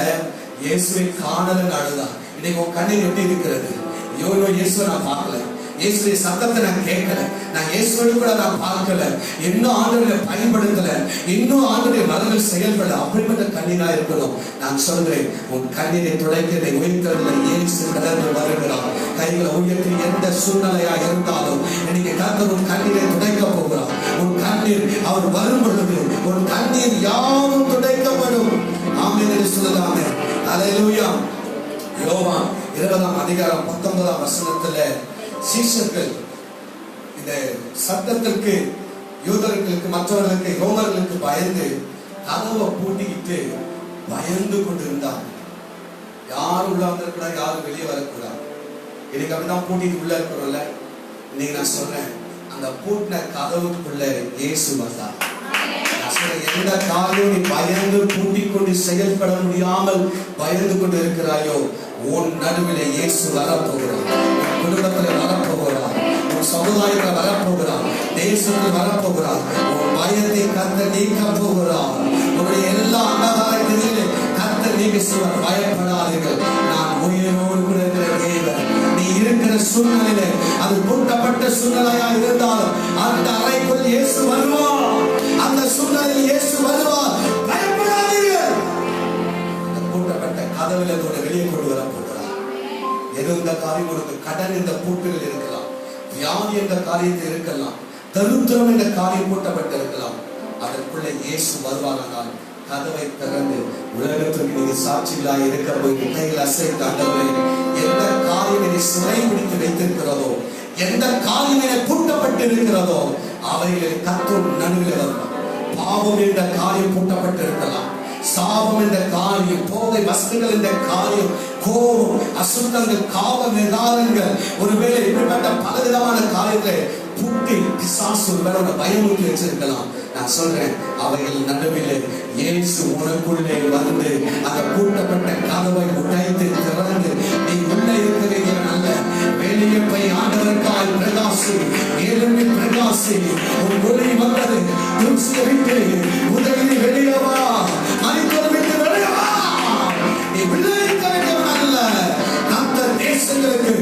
இயேசுவை காணலன்னு அழுதான். இன்னைக்கு உன் கண்ணீர் எப்படி இருக்கிறது? ஐயோ, இயேசுவை நான் பார்க்கல, இயேசுடைய சத்தத்தை நான் கேட்கல, நான் இயேசுவை கூட நான் பார்க்கல, இன்னும் ஆண்டவரை பயன்படுத்தல, இன்னும் ஆண்டவரை மனதில் செயல்பட, அப்படிப்பட்ட கண்ணீரா இருக்கணும். நான் சொல்றேன், உன் கண்ணீரை துடைக்க உயிர்த்தெழுந்த இயேசு கடந்து வருகிறார். கைகளை உயர்த்தி எந்த சூழ்நிலையா இருந்தாலும் இன்னைக்கு கர்த்தர் உன் கண்ணீரை துடைக்க போகிறார். உன் கண்ணீர் அவர் வரும் பொழுது உன் கண்ணீர் யாவும் துடைக்கப்படும். ஆமென் என்று சொல்லலாமே. அல்லேலூயா. யோவான் 20ஆம் அதிகாரம் 19ஆம் வசனத்துல சீஷர்கள் இந்த சத்தத்திற்கு, யூதர்களுக்கு, மற்றவர்களுக்கு, ரோமர்களுக்கு பயந்து கதவை பூட்டிக்கிட்டு பயந்து கொண்டிருந்தாங்க. யாரும் உள்ள வந்திருக்கூடாது, யாரும் வெளியே வரக்கூடாது. இன்னைக்கு அப்படிதான் பூட்டிட்டு உள்ள இருக்கிறோம்ல. இன்னைக்கு நான் சொல்றேன், அந்த பூட்டின கதவுக்குள்ள இயேசு வந்தார். எந்த காரியம் நீ பயந்து பூட்டிக் கொண்டு செயல்பட முடியாமல் பயந்து கொண்டு இருக்கிறாயோ, உன் நடுவில் இயேசு வரப்போகிறார். உன் குடும்பத்தில் வரப்போகிறார், உன் சமுதாயத்தில் வரப்போகிறார், தேசத்தில் வரப்போகிறார். உன் பயத்தை கர்த்தர் நீக்க போகிறார். உன்னுடைய எல்லா அந்தகாரத்திலே கர்த்தர் நீக்க செய்வார். பயப்படாதீர்கள், நான் உயிரோடு கூட இருக்கிற தேவன். நீ இருக்கிற சூழ்நிலையில அது பூட்டப்பட்ட சூழ்நிலையா இருந்தாலும் அந்த அறைக்குள் இயேசு வருவார். அந்த சூழ்நிலையில் இயேசு வருவார். பயப்படாதீர்கள். அந்த பூட்டப்பட்ட கதவுல வெளியே கொண்டு வர போகிறார். ஏதோ இந்த காரியம் உனக்கு, கடன் இந்த பூட்டுகள் இருக்கலாம், வியாதி என்ற காரியத்தில் இருக்கலாம், தருத்திரம் என்ற காரியம் பூட்டப்பட்டு இருக்கலாம். அதற்குள்ள இயேசு வருவானால் கதவை திறந்து உலகத்திற்கு நீங்க சாட்சிகளாக இருக்க போய் கையில் அசைத்து, ஆண்டவரே, எந்த காரியம் என்னை சிறை பிடித்து வைத்திருக்கிறதோ, எந்த காரியம் என்னை பூட்டப்பட்டு இருக்கிறதோ அவைகளை கர்த்தர் நடுவில் வருவார். பாவம் என்ற காரியம் பூட்டப்பட்டு இருக்கலாம், சாபம் என்ற காரியம், போதை வஸ்துகள் என்ற காரியம், கோபம், அசுத்தங்கள், காவ விகாரங்கள், ஒருவேளை இப்படிப்பட்ட பலவிதமான காரியங்களை பூட்டி பிசாசு ஒருவேளை பயமுறுத்தி வச்சிருக்கலாம். நான் சொல்றேன், அவைகள் நடுவில் இயேசு உனக்குள்ளே வந்து அந்த பூட்டப்பட்ட கதவை உடைத்து திறந்து நீ உள்ளே இருக்கிறீங்க அல்ல, வெளியே போய் ஆண்டவருக்காய் பிரகாசி, எழும்பி பிரகாசி. உன் ஒளி வந்தது, துன்சியை விட்டு முதலில் வெளியவா, மனிதனை விட்டு வெளியவா. நீ உள்ளே இருக்க வேண்டியவன் அல்ல, அந்த தேசங்களுக்கு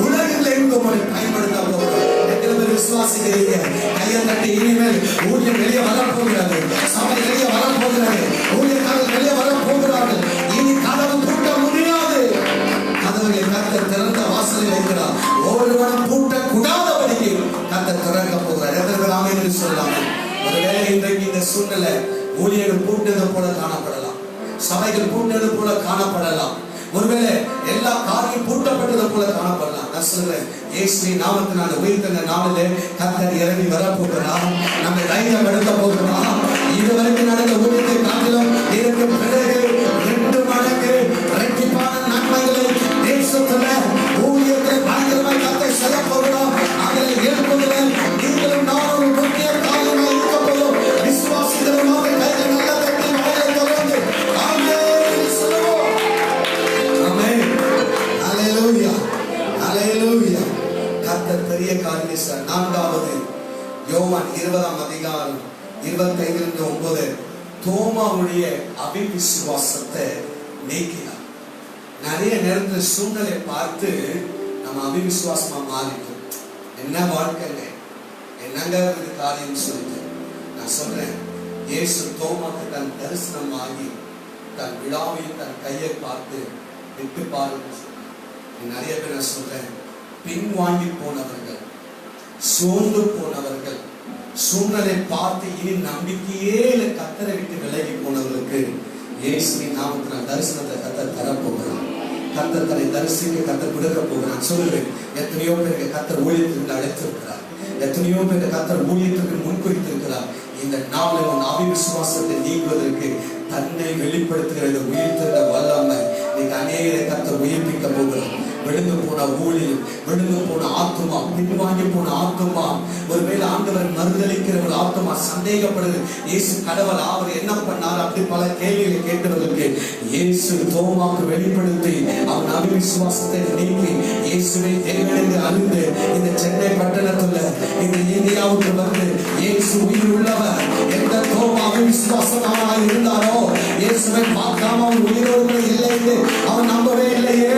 உலகில் இருந்து உங்களை பயன்படுத்த விசுவாசிக்கிறீங்க? கையை தட்டி இனிமேல் ஊழியம் வெளியே வரப்போகிறது, சபை வெளியே வரப்போகிறது, ஊழியக்காரர்கள் வெளியே வரப்போகிறார்கள். இனி கதவு பூட்ட முடியாது. கதவுகளை கர்த்தர் திறந்த வாசலில் வைக்கிறார். ஒருவனும் பூட்ட கூடாதபடிக்கு கர்த்தர் திறக்க போகிறார். எத்தனை பேர் ஆமென் என்று சொல்லலாம்? ஒருவேளை இன்றைக்கு இந்த சூழ்நிலை ஊழியர்கள் பூட்டது போல காணப்படலாம், சபைகள் பூட்டது போல காணப்படலாம், ஒருவேளை எல்லா காரியம் பூட்டப்பட்டது போல காணப்படலாம். நான் சொல்றேன், இயேசுவின் நாமத்தினால உயிர்த்தெழுந்த நாளிலே கர்த்தர் இறங்கி வரப்போகிறார். நம்மை தைரியம் எடுக்க போகிறார். இதுவரைக்கும் நடந்த ஊழியத்தை காட்டிலும் இதற்கு பிறகு 2 மடங்கு இரட்டிப்பான நன்மைகளை தேசத்துல ஊழியத்தை பயங்கரமாய் கர்த்தர் செய்ய போகிறார். அதில் எழுப்புகிறேன், நீங்களும் நானும் முக்கிய காரியமாக இருக்க போகிறோம். விசுவாசிக்கிறோம். கைகளை நல்ல தட்டி மகளை தொடர்ந்து ஆமென் சொல்லுவோம். ஆமென். ஹல்லேலூயா, ஹல்லேலூயா. கர்த்தர் பெரிய காரியம் செய்தார். 4வது யோவான் 20ஆம் அதிகாரம் 25-9 தோமாவுடைய அவிசுவாசத்தை நீக்கினார். நிறைய நேரத்தில் சூழ்நிலை பார்த்து நம்ம அவிசுவாசமா மாறிட்டோம். என்ன வாழ்க்கைங்க, என்னங்க இது காரியம் சொல்லிட்டு நான் சொல்றேன், இயேசு தோமாக்கு தன் தரிசனம் ஆகி தன் விழாவில் தன் கையை பார்த்து விட்டு பாருங்க. நிறைய பேர் நான் சொல்றேன், பின்வாங்கி போனவர்கள், சோர்ந்து போனவர்கள், சூழ்நிலை பார்த்து இனி நம்பிக்கையே கர்த்தரை விட்டு விலகி போனவர்களுக்கு இயேசுவின் நாமத்தினால் தரிசனத்தை கர்த்தர் தரப்போகிறார். கர்த்தர் தன்னை தரிசிக்க கர்த்தர் கொடுக்க போகிறார். சொல்லுவேன், எத்தனையோ பேருக்கு கர்த்தர் ஊழியத்திற்கு அழைத்திருக்கிறார், எத்தனையோ பேருக்கு கர்த்தர் ஊழியத்திற்கு முன்குறித்திருக்கிறார். இந்த நாளில் உன் அவிசுவாசத்தை நீக்குவதற்கு தன்னை வெளிப்படுத்துகிறது உயிர்த்தெழுந்த வல்லமை நீங்க அநேகரை கர்த்தர் உயிர்ப்பிக்க போகிறார். விழுந்து போன ஊழியம், விழுந்து போன ஆத்துமா, பின்வாங்கி போன ஆத்துமா, ஒருவேளை ஆண்டவர் மறுதளிக்கிற ஒரு ஆத்துமா சந்தேகப்படுது, இயேசு கடவுள் அவர் என்ன பண்ணார் அப்படி பல கேள்விகளை கேட்டவர்களுக்கு இயேசு தோமாக்கு வெளிப்படுத்தி அவன் அவிசுவாசத்தை நீக்கி இயேசுவை தேவனென்று அறிந்து இந்த சென்னை பட்டணத்துல இந்த இந்தியாவுக்கு வந்து இயேசு உயிர் உள்ளவர். எந்த தோமா அவிசுவாசமாக இருந்தாரோ இயேசுவை பார்க்காம அவன் உயிரோடு இல்லை என்று அவன் நம்பவே இல்லையே,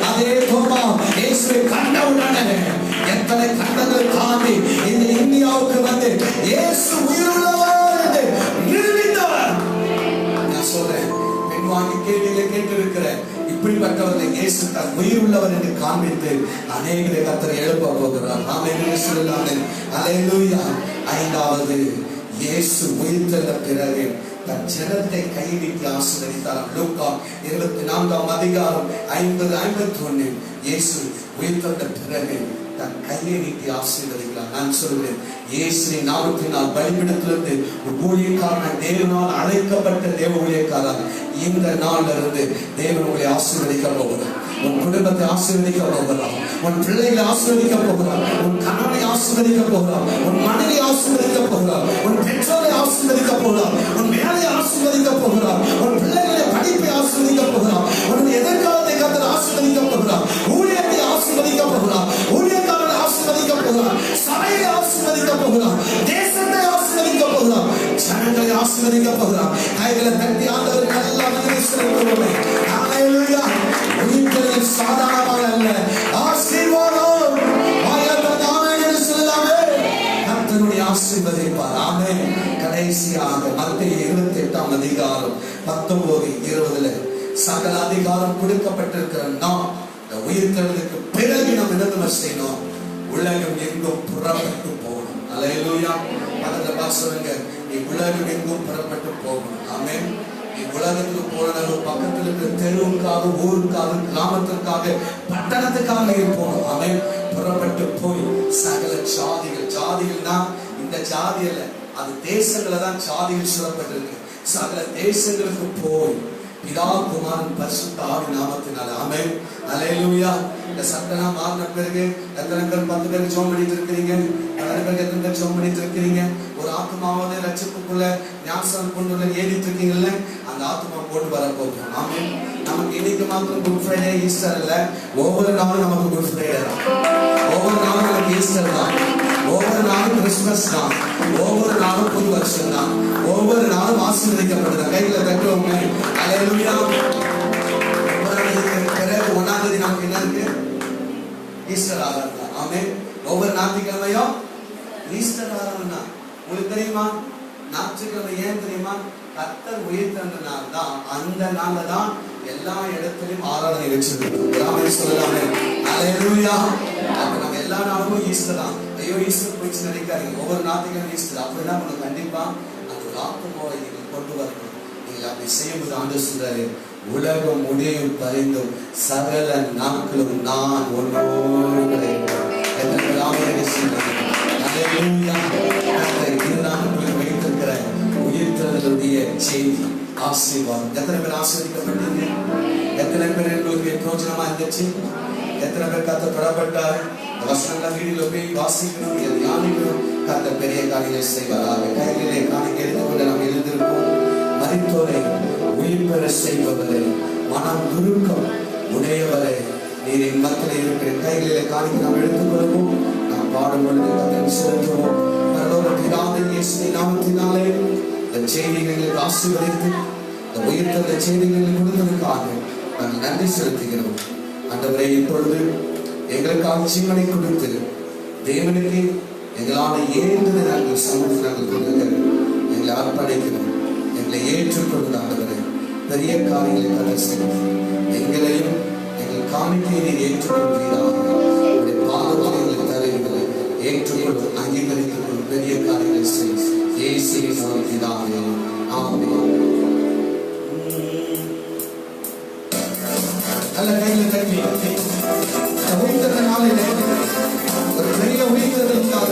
அதே தோமா இயேசுவை கண்டவுடனே எத்தனை கண்டங்கள் தாண்டி இந்த இந்தியாவுக்கு வந்து இயேசு உயிருள்ளவர் என்று நிரூபித்தவர். நான் சொல்றேன், பின்வாங்கி கேள்விகளை கேட்டிருக்கிற இப்படிப்பட்டவர்கள் இயேசு தன் உயிர் உள்ளவர் என்று காண்பித்து அநேகரை கர்த்தர் எழுப்ப போகிறார். ஆமென் சொல்லலாமே. அல்லேலூயா. 5வது இயேசு உயிர்த்தெழுந்த பிறகு தன் ஜனத்தை கைவிட்டு ஆசீர்வதித்தார். லூக்கா 24ஆம் அதிகாரம் 50-51 இயேசு உயிர்த்தெழுந்த பிறகு தன் கையை நீட்டி ஆசீர்வதிக்கிறார். நான் சொல்கிறேன், இயேசுவின் நாமத்தினால் பலிபீடத்திலிருந்து ஊழியக்காரன் தேவனால் அழைக்கப்பட்ட தேவ ஊழியக்காரன் இந்த நாள்ல இருந்து தேவன் உங்களை ஆசீர்வதிக்க போகிறார். உன் குடும்பத்தை ஆசீர்வதிக்க போகிறார், உன் பிள்ளைகளை ஆசீர்வதிக்க போகிறார், உன் கணவனை ஆசீர்வதிக்க போகிறார், உன் மனைவி ஆசீர்வதிக்க போகிறார், உன் பெற்றோரை ஆசீர்வதிக்க போகிறார், உன் வேலையை ஆசீர்வதிக்க போகிறார், உன் பிள்ளைகளை படிப்பை ஆசீர்வதிக்க போகிறார், உன் எதிர்காலத்தை கர்த்தர் ஆசீர்வதிக்க போகிறார், ஊழியத்தை ஆசீர்வதிக்க போகிறார், ஊழியக்காரனை ஆசீர்வதிக்க போகிறார், சபையை ஆசீர்வதிக்க போகிறார், தேசத்தை ஆசீர்வதிக்க போகிறார், ஜனங்களை ஆசீர்வதிக்க போகிறார். கைகளை தட்டி ஆண்டவர் நல்ல மகிழ்ச்சியோடு ஹல்லேலூயா. உயிர்த்தெழுதல் சாதாரணமாக அல்ல, ஆசீர்வாதம். ஆமென் என்று சொல்லலாமே. கர்த்தருடைய ஆசீர்வதிப்பார். ஆமென். கடைசியாக மத்தேயு 28ஆம் அதிகாரம் 19-20 சகல அதிகாரம் கொடுக்கப்பட்டிருக்கிற நாம் இந்த உயிர்த்தெழுதலுக்கு பிறகு நாம் என்ன செய்யணும்? உலகம் எங்கும் புறப்பட்டு போகணும். அல்லேலூயா. பக்கத்துல பார்த்து சொல்லுங்க, நீ உலகம் எங்கும் புறப்பட்டு போகணும். ஆமென். நீ உலகத்துக்கு போன பக்கத்தில் இருக்கிற தெருவுக்காக, ஊருக்காக, கிராமத்திற்காக, பட்டணத்துக்காக போகணும். ஆமென். புறப்பட்டு போய் சகல ஜாதிகள், ஜாதிகள்னா இந்த ஜாதி அல்ல, அது தேசங்களை தான் ஜாதிகள் சொல்லப்பட்டிருக்கு. சகல தேசங்களுக்கு போய் பிதா குமாரன் பரிசுத்த ஆவி நாமத்தினால. ஆமென். அல்லேலூயா. இந்த சட்டனா மாறின பிறகு எத்தனை பேர் 10 பேர் ஜெபம் பண்ணிட்டு இருக்கிறீங்க? எத்தனை பேர் ஜெபம் பண்ணிட்டு இருக்கிறீங்க? ஒரு ஆத்மாவோட ரட்சிப்புக்குள்ள ஞானஸ்நானம் கொண்டு ஏறிட்டு இருக்கீங்கல்ல, அந்த ஆத்மா போட்டு வரப்போகுது. ஆமென். நமக்கு இன்னைக்கு மாத்திரம் குட் ஃப்ரைடே, ஈஸ்டர் இல்ல, ஒவ்வொரு நாளும் நமக்கு குட் ஃப்ரைடே தான், ஒவ்வொரு நாளும் நமக்கு ஈஸ்டர் தான், ஒவ்வொரு நாளும் கிறிஸ்துமஸ் தான், ஒவ்வொரு நாளும் புது வருஷம் தான், ஒவ்வொரு நாளும் ஆசீர்வதிக்கப்படுது. கையில தட்டுவோங்க. அல்லேலூயா. பிறகு 1ஆம் தேதி நமக்கு என்ன இருக்கு? ஈஸ்டர் ஆராதனை. ஆமென். ஒவ்வொரு ஞாயிற்றுக்கிழமையும் ஈஸ்டர் ஆராதனை உங்களுக்கு தெரியுமா? ஞாயிற்றுக்கிழமை ஏன் தெரியுமா? கர்த்தர் உயிர்த்தெழுந்த நாள் தான். அந்த நாள்ல தான் எல்லா இடத்திலும் ஆராதனை வச்சிருக்கோம். சொல்லலாமே அல்லேலூயா. அப்ப நம்ம எல்லா நாளும் ஈஸ்டர் தான். ஐயோ ஈஸ்டர் போயிடுச்சு நினைக்காதீங்க. ஒவ்வொரு நாட்டுக்கும் ஈஸ்டர். அப்படின்னா உங்களுக்கு கண்டிப்பா அந்த ஆத்மாவை நீங்கள் கொண்டு வரணும். நீங்கள் அப்படி செய்யும்போது ஆண்டு சொல்றாரு, உலகம் முடியும் பறிந்தும் சகல நாட்களும் நான் உன்னோடு வைத்திருக்கிற உயிர்த்தெழுதலுடைய செய்தி ஆசீர்வாதம். எத்தனை பேர் ஆசீர்வதிக்கப்பட்டீங்க? எத்தனை பேர் உங்களுக்கு பிரோஜனமா இருந்துச்சு? எத்தனை பேர் கர்த்தர் தொடப்பட்டார்? வசனங்கள் வீடியோல போய் வாசிக்கணும், தியானிக்கணும். கர்த்தர் பெரிய காரியங்களை செய்வாராக. கைகளிலே காணிக்கை எடுத்துக்கொண்டு நாம் எழுந்திருப்போம். மரித்தோரை உயிர் பெற செய்பவரை, மனம் துருக்கம் உடையவரை, நீர் என் மத்தியில் இருக்கிற கைகளிலே காணிக்கை நாம் எடுத்துக்கொள்வோம். நாம் பாடும் பொழுது கர்த்தரை செலுத்துவோம். பரலோக பிதாவே, இயேசுவின் நாமத்தினாலே இந்த செய்திகளுக்கு ஆசீர்வதித்து இந்த உயிர்த்த செய்திகளை கொடுத்ததற்காக நாங்கள் நன்றி செலுத்துகிறோம். ஆண்டவரே, இப்பொழுது எங்களுக்காக ஜீவனை கொடுத்து தேவனுக்கு எங்களான ஏற்றது நாங்கள் சமூகத்தில் நாங்கள் கொடுக்க எங்களை அர்ப்பணிக்கிறோம். எங்களை ஏற்றுக்கொண்டு ஆண்டவரே பெரிய காரியங்களை கதை செய்யும். எங்களையும் எங்கள் காணிக்கையை நீர் ஏற்றுக்கொள்வீராக. உங்களுடைய பாதுகாப்பு எங்களை தருவீர்கள். ஏற்றுக்கொள்ளும், அங்கீகரித்துக் கொள்ளும், பெரிய காரியங்களை செய்யும். இயேசுவின் நாமத்தினாலே ஆமென். நல்ல கையில தட்டி உயிர்த்தெழுந்த நாளிலே ஒரு பெரிய உயிர்த்தெழுதலுக்காக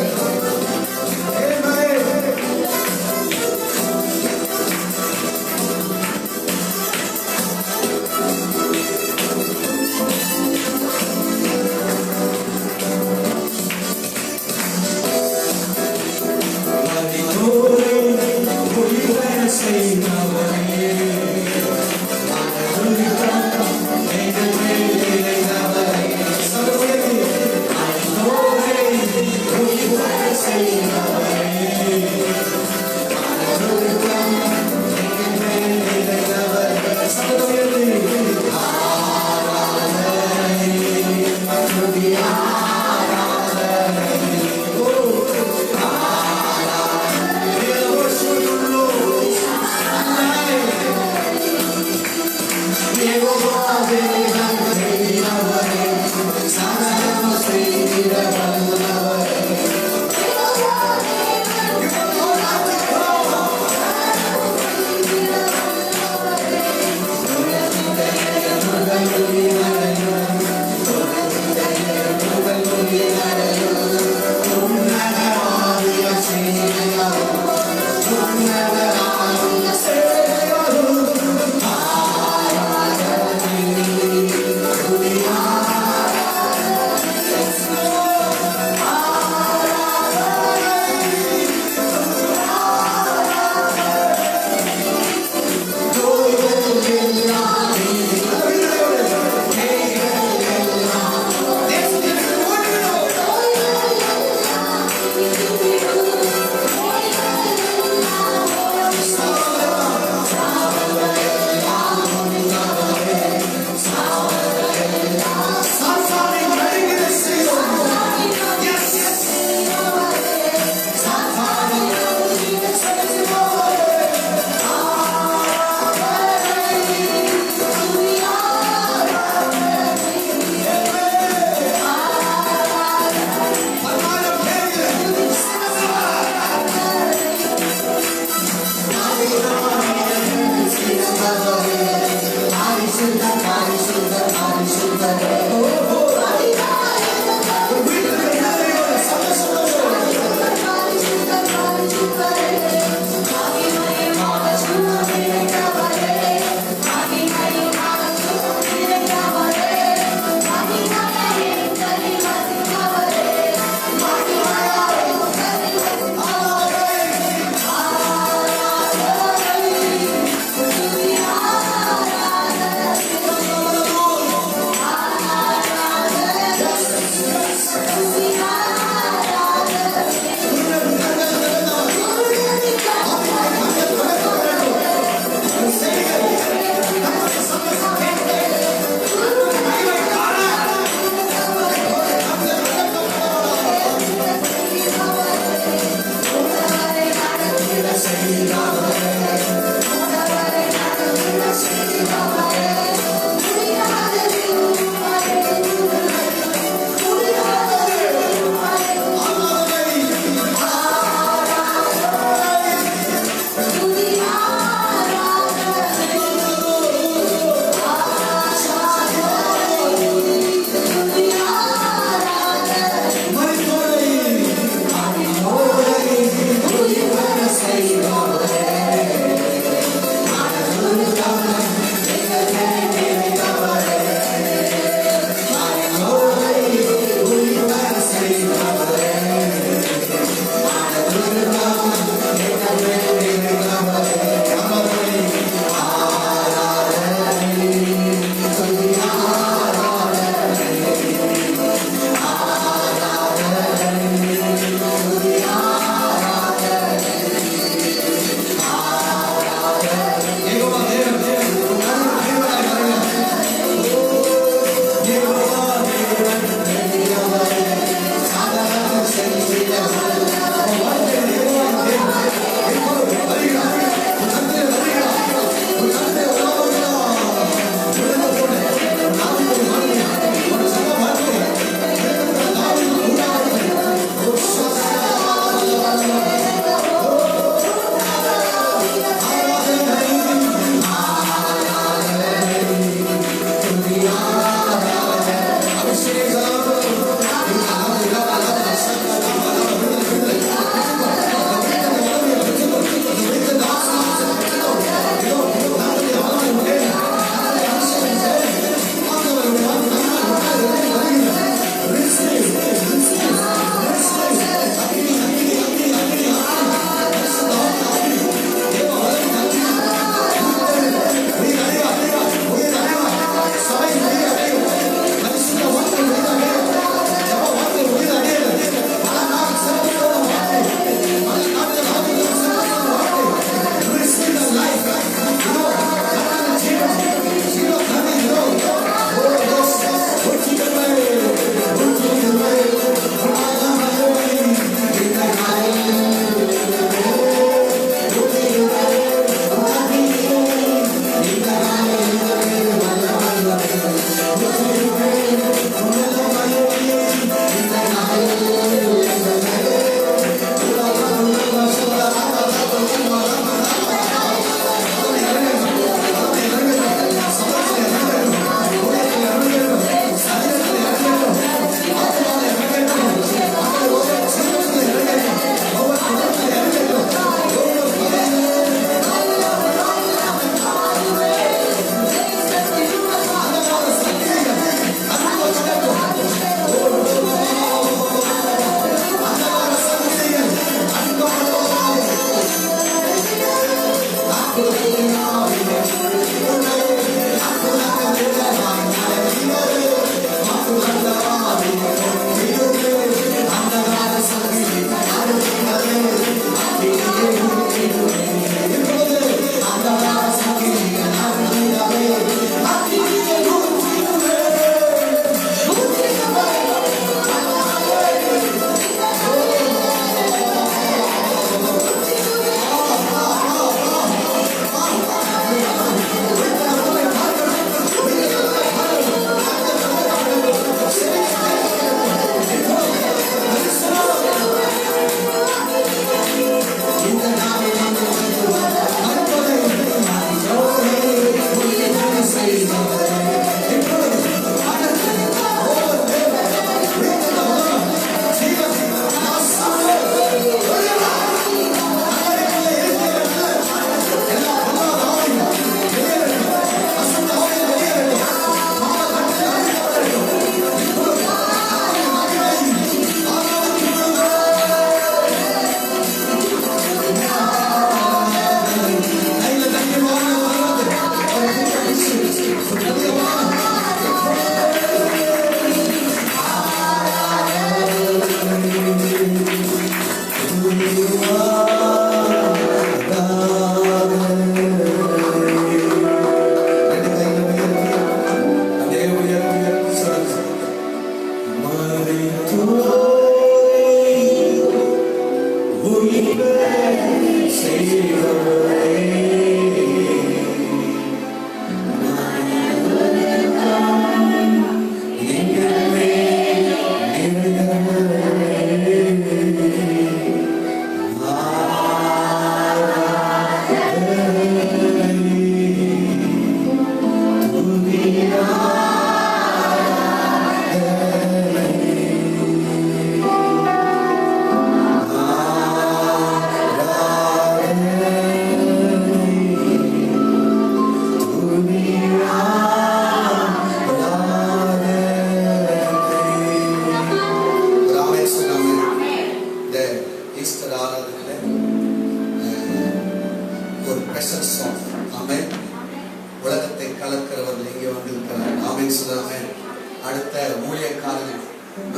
அடுத்த ஊழியக்காரர்கள்,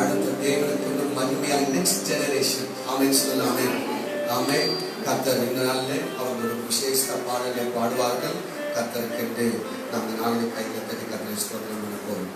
அடுத்த தேவனுக்கு மகிமையான நெக்ஸ்ட் ஜெனரேஷன். ஆமென் சொல்லலாமே. ஆமென். கர்த்தர் இந்த நாளில் அவர்களோட விசேஷ பாடலை பாடுவார்கள். கர்த்தர் கேட்டு நம்ம நாளில் கைகத்தடி கர்த்தரை ஸ்தோத்திரம் பண்ண போறோம்.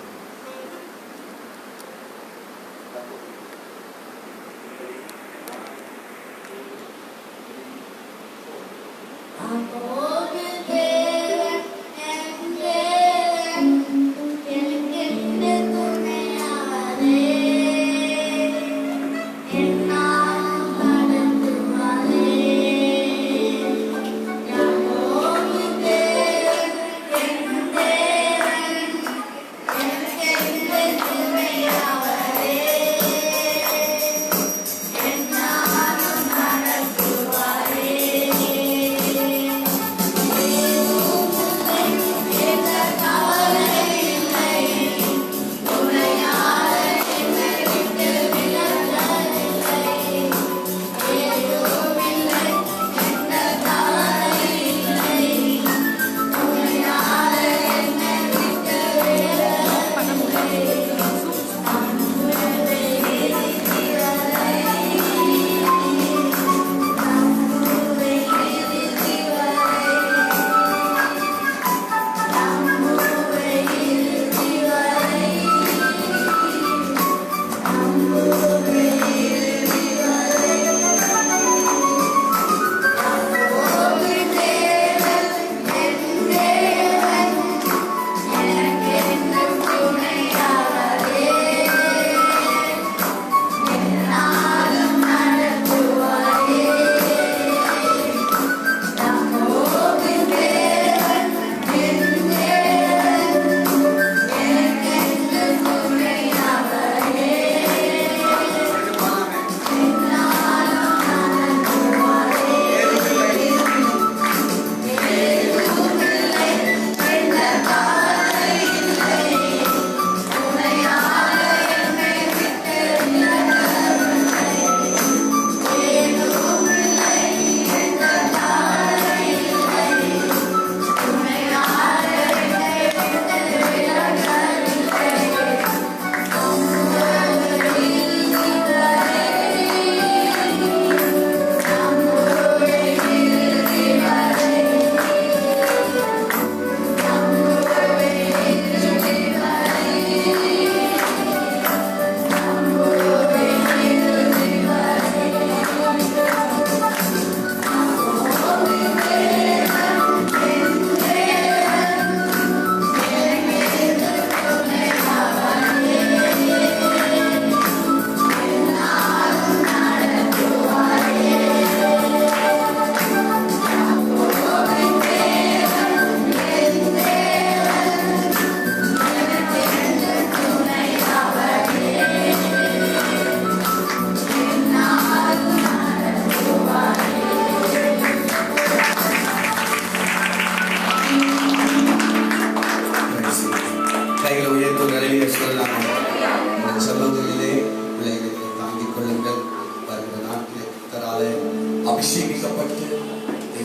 அபிஷேகிக்கப்பட்டு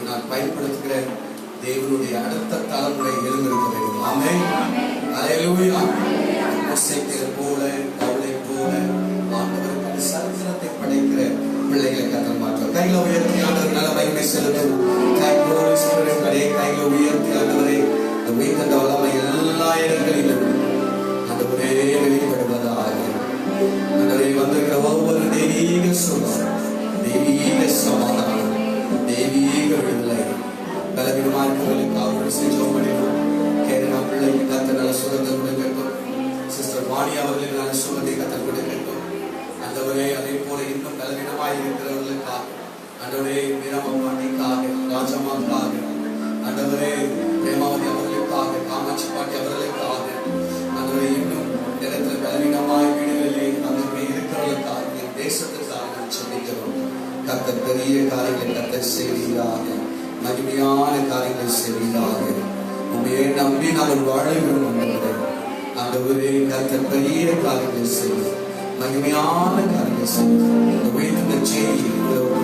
நான் பயன்படுத்துகிற தேவனுடைய அடுத்த தலைமுறை எழுந்திருக்க வேண்டும். ஆமென். அல்லேலூயா. மோசேயை போல பவுலை போல ஆண்டவருக்கு சரித்திரத்தை படைக்கிற பிள்ளைகளை கர்த்தர் மாற்றுவார். கையில உயர்த்தி ஆண்டவர் நல்ல மகிமை செலுத்தும். கையில உயர்த்தி ஆண்டவரை உயர்ந்த வல்லமை எல்லா இடங்களிலும் ஆண்டவரே வெளிப்படுவதாக. ஆண்டவரே வந்திருக்கிற ஒவ்வொரு தெய்வீக சுகம், தெய்வீக சமாதானம், தெய்வீக விடுதலை பலவிதமானவர்களுக்கு அவர்கள் செஞ்சோம் பண்ணினோம். கேரளா பிள்ளைக்கு கர்த்தர் நல்ல சுகத்தை கொடுக்கட்டும். சிஸ்டர் வாணி அவர்களுக்கு நல்ல சுகத்தை கர்த்தர் கொடுக்கட்டும். ஆண்டவரே அதே போல இன்னும் பலவிதமாய் இருக்கிறவர்களுக்காக ஆண்டவரே வீரமணிக்காக, ராஜமாக்காக, ஆண்டவரே பிரேமாவதி அவர்களுக்காக, காமாட்சி பாட்டி அவர்களுக்காக, ஆண்டவரே இன்னும் இடத்துல பலவிதமாய் வீடுகளிலே அங்கே இருக்கிறவர்களுக்காக தேசத்துக்காக சொல்லிக்கிறோம். கர்த்தர் பெரிய காரியங்களை கர்த்தர் செய்வீராக, மகிமையான காரியங்களை செய்வீராக. உண்மையை நம்பி நாங்கள் வாழ்கிறோம். ஆண்டவரே கர்த்தர் பெரிய காரியங்களை செய்வோம், மகிமையான காரியங்களை செய்வோம். இந்த செய்தி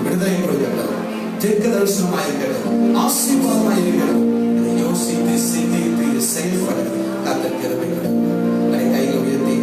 விடுதலை கொடுக்கட்டும், தீர்க்க தரிசனமாக இருக்கட்டும், ஆசீர்வாதமாக இருக்கட்டும். யோசித்து சிந்தித்து செயல்பட கர்த்தர் கிருபை கொடுக்கும். கையில் உயர்த்தி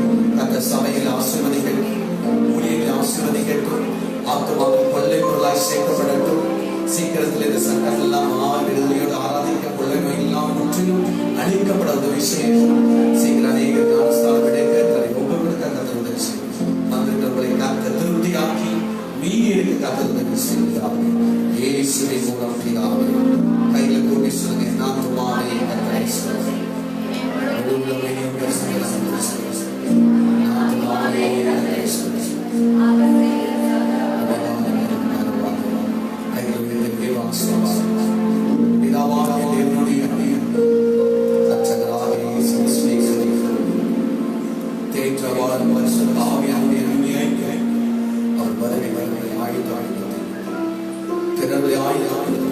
நமக்கேற்றவாறு பரிசுத்த ஆவியானவரை அனுமதிக்க அவர் வருகை ஆயத்தப்படுத்தி திறமை ஆயத்தப்படுத்தி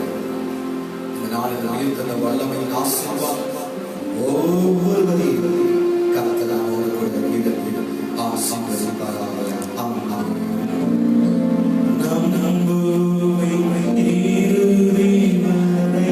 இந்த நாளில் உயிர்த்தெழுந்த வல்லமையின் ஆசீர்வாதம் ஒவ்வொருவரையும் கர்த்தர் நம்மோடு கூட இருந்து ஆசீர்வதிப்பாராக. ஆமென். நம் நம்புவை இறுதி வரை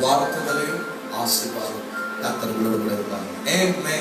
வாழ்த்துதலையும் ஆசீர்வாதம் கர்த்தர் உங்களோடு கூட இருப்பார். ஆமென்.